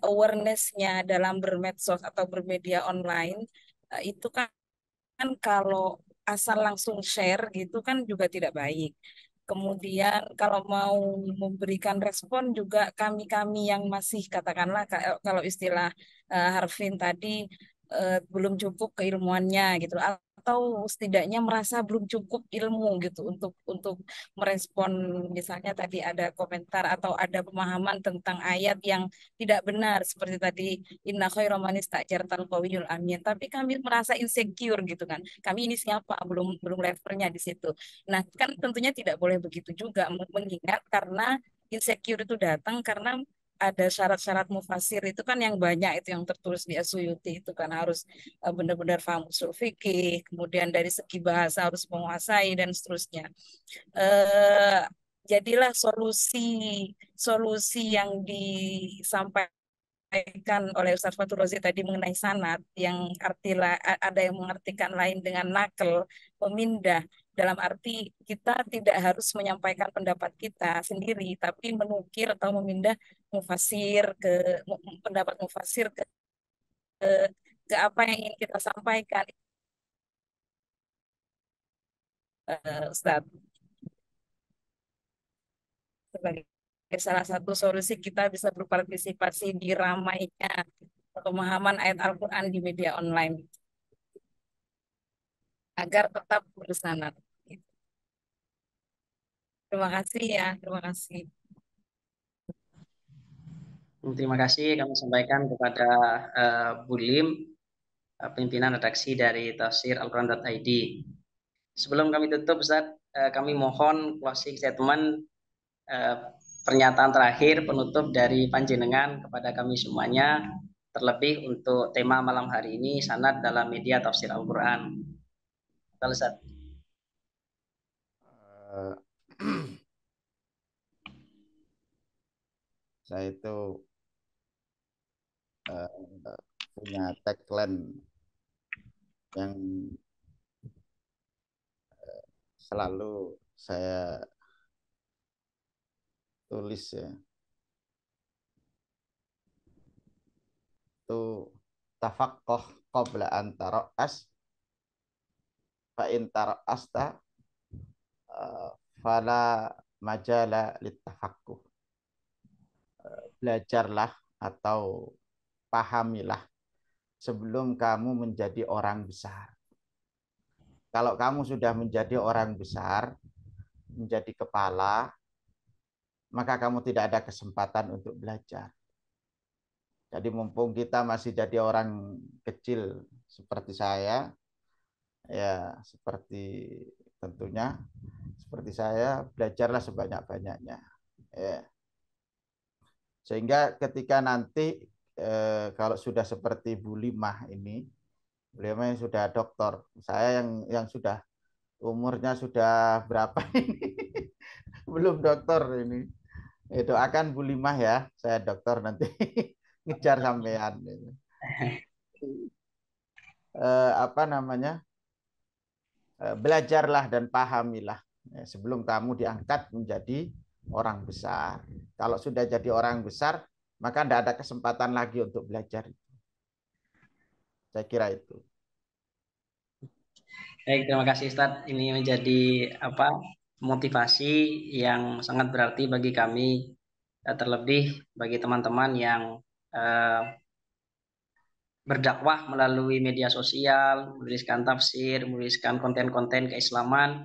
[SPEAKER 4] awareness-nya dalam bermedsos atau bermedia online itu kan kalau asal langsung share gitu kan juga tidak baik. Kemudian kalau mau memberikan respon juga kami-kami yang masih katakanlah kalau istilah Harvin tadi belum cukup keilmuannya gitu, atau setidaknya merasa belum cukup ilmu gitu untuk merespon, misalnya tadi ada komentar atau ada pemahaman tentang ayat yang tidak benar seperti tadi inna khairal man istajartal qawiyul amin, tapi kami merasa insecure gitu kan, kami ini siapa, belum belum levelnya di situ. Nah, kan tentunya tidak boleh begitu juga, mengingat karena insecure itu datang karena ada syarat-syarat mufasir itu kan yang banyak itu yang tertulis di As-Suyuti itu kan harus benar-benar paham usul fikih, kemudian dari segi bahasa harus menguasai dan seterusnya. Eh, Jadilah solusi solusi yang disampaikan oleh Ustaz Fatur Rozi tadi mengenai sanad yang ada yang mengartikan lain dengan nakel, pemindah, dalam arti kita tidak harus menyampaikan pendapat kita sendiri tapi menukir atau memindah mufasir ke pendapat mufasir ke apa yang ingin kita sampaikan, Ustaz, sebagai salah satu solusi kita bisa berpartisipasi di ramainya pemahaman ayat Al-Quran di media online agar tetap bersanad. Terima kasih ya, terima kasih.
[SPEAKER 1] Terima kasih kami sampaikan kepada Bu Lim, pimpinan redaksi dari Tafsir Al-Quran.id. Sebelum kami tutup, Ustaz, kami mohon closing statement, pernyataan terakhir penutup dari panjenengan kepada kami semuanya, terlebih untuk tema malam hari ini, sanad dalam media tafsir Al-Quran. Ustaz.
[SPEAKER 2] Saya itu punya tagline yang selalu saya tulis ya, itu tafaqqah qabla an tara'as fa in tara'asta fala majala litafaqquh. Belajarlah atau pahamilah sebelum kamu menjadi orang besar. Kalau kamu sudah menjadi orang besar, menjadi kepala, maka kamu tidak ada kesempatan untuk belajar. Jadi mumpung kita masih jadi orang kecil seperti saya, ya seperti tentunya seperti saya, belajarlah sebanyak-banyaknya. Ya. Sehingga ketika nanti kalau sudah seperti Bu Limah ini, beliau yang sudah doktor, saya yang sudah umurnya sudah berapa ini, belum doktor ini. Doakan Bu Limah ya, saya doktor nanti ngejar sampean. Apa namanya? Belajarlah dan pahamilah sebelum kamu diangkat menjadi orang besar. Kalau sudah jadi orang besar, maka tidak ada kesempatan lagi untuk belajar. Saya kira itu.
[SPEAKER 1] Baik, terima kasih Ustadz. Ini menjadi motivasi yang sangat berarti bagi kami, terlebih bagi teman-teman yang berdakwah melalui media sosial, menuliskan tafsir, menuliskan konten-konten keislaman,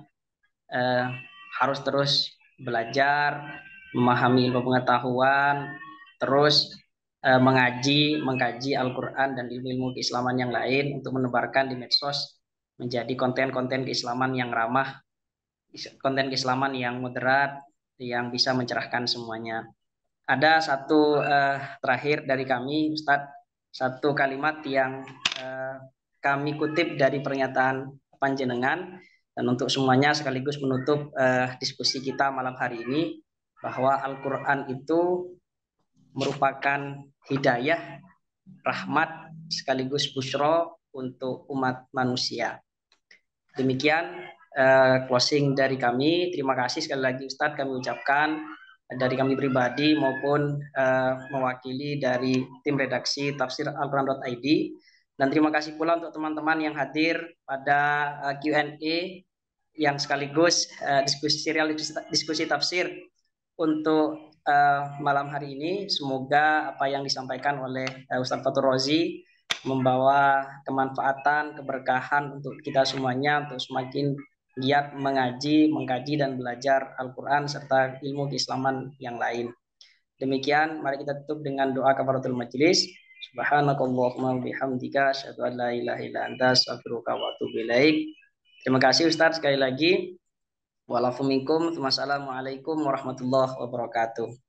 [SPEAKER 1] harus terus belajar, memahami ilmu pengetahuan, terus mengkaji Al-Quran dan ilmu-ilmu keislaman yang lain untuk menebarkan di medsos menjadi konten-konten keislaman yang ramah, konten keislaman yang moderat, yang bisa mencerahkan semuanya. Ada satu terakhir dari kami, Ustadz, satu kalimat yang kami kutip dari pernyataan panjenengan, dan untuk semuanya sekaligus menutup diskusi kita malam hari ini, bahwa Al-Quran itu merupakan hidayah, rahmat, sekaligus busyro untuk umat manusia. Demikian closing dari kami. Terima kasih sekali lagi Ustadz kami ucapkan dari kami pribadi maupun mewakili dari tim redaksi Tafsir Al-Quran.id. Dan terima kasih pula untuk teman-teman yang hadir pada Q&A yang sekaligus diskusi serial diskusi tafsir untuk malam hari ini. Semoga apa yang disampaikan oleh Ustadz Fatur Rozi membawa kemanfaatan, keberkahan untuk kita semuanya, untuk semakin giat mengaji, mengkaji dan belajar Al-Quran serta ilmu keislaman yang lain. Demikian, mari kita tutup dengan doa kafaratul majelis. Subhanakallahumma bihamdika asyhadu an la ilaha illa anta astaghfiruka wa atubu ilaik. Terima kasih Ustaz sekali lagi. Walafuminkum. Wassalamualaikum warahmatullahi wabarakatuh.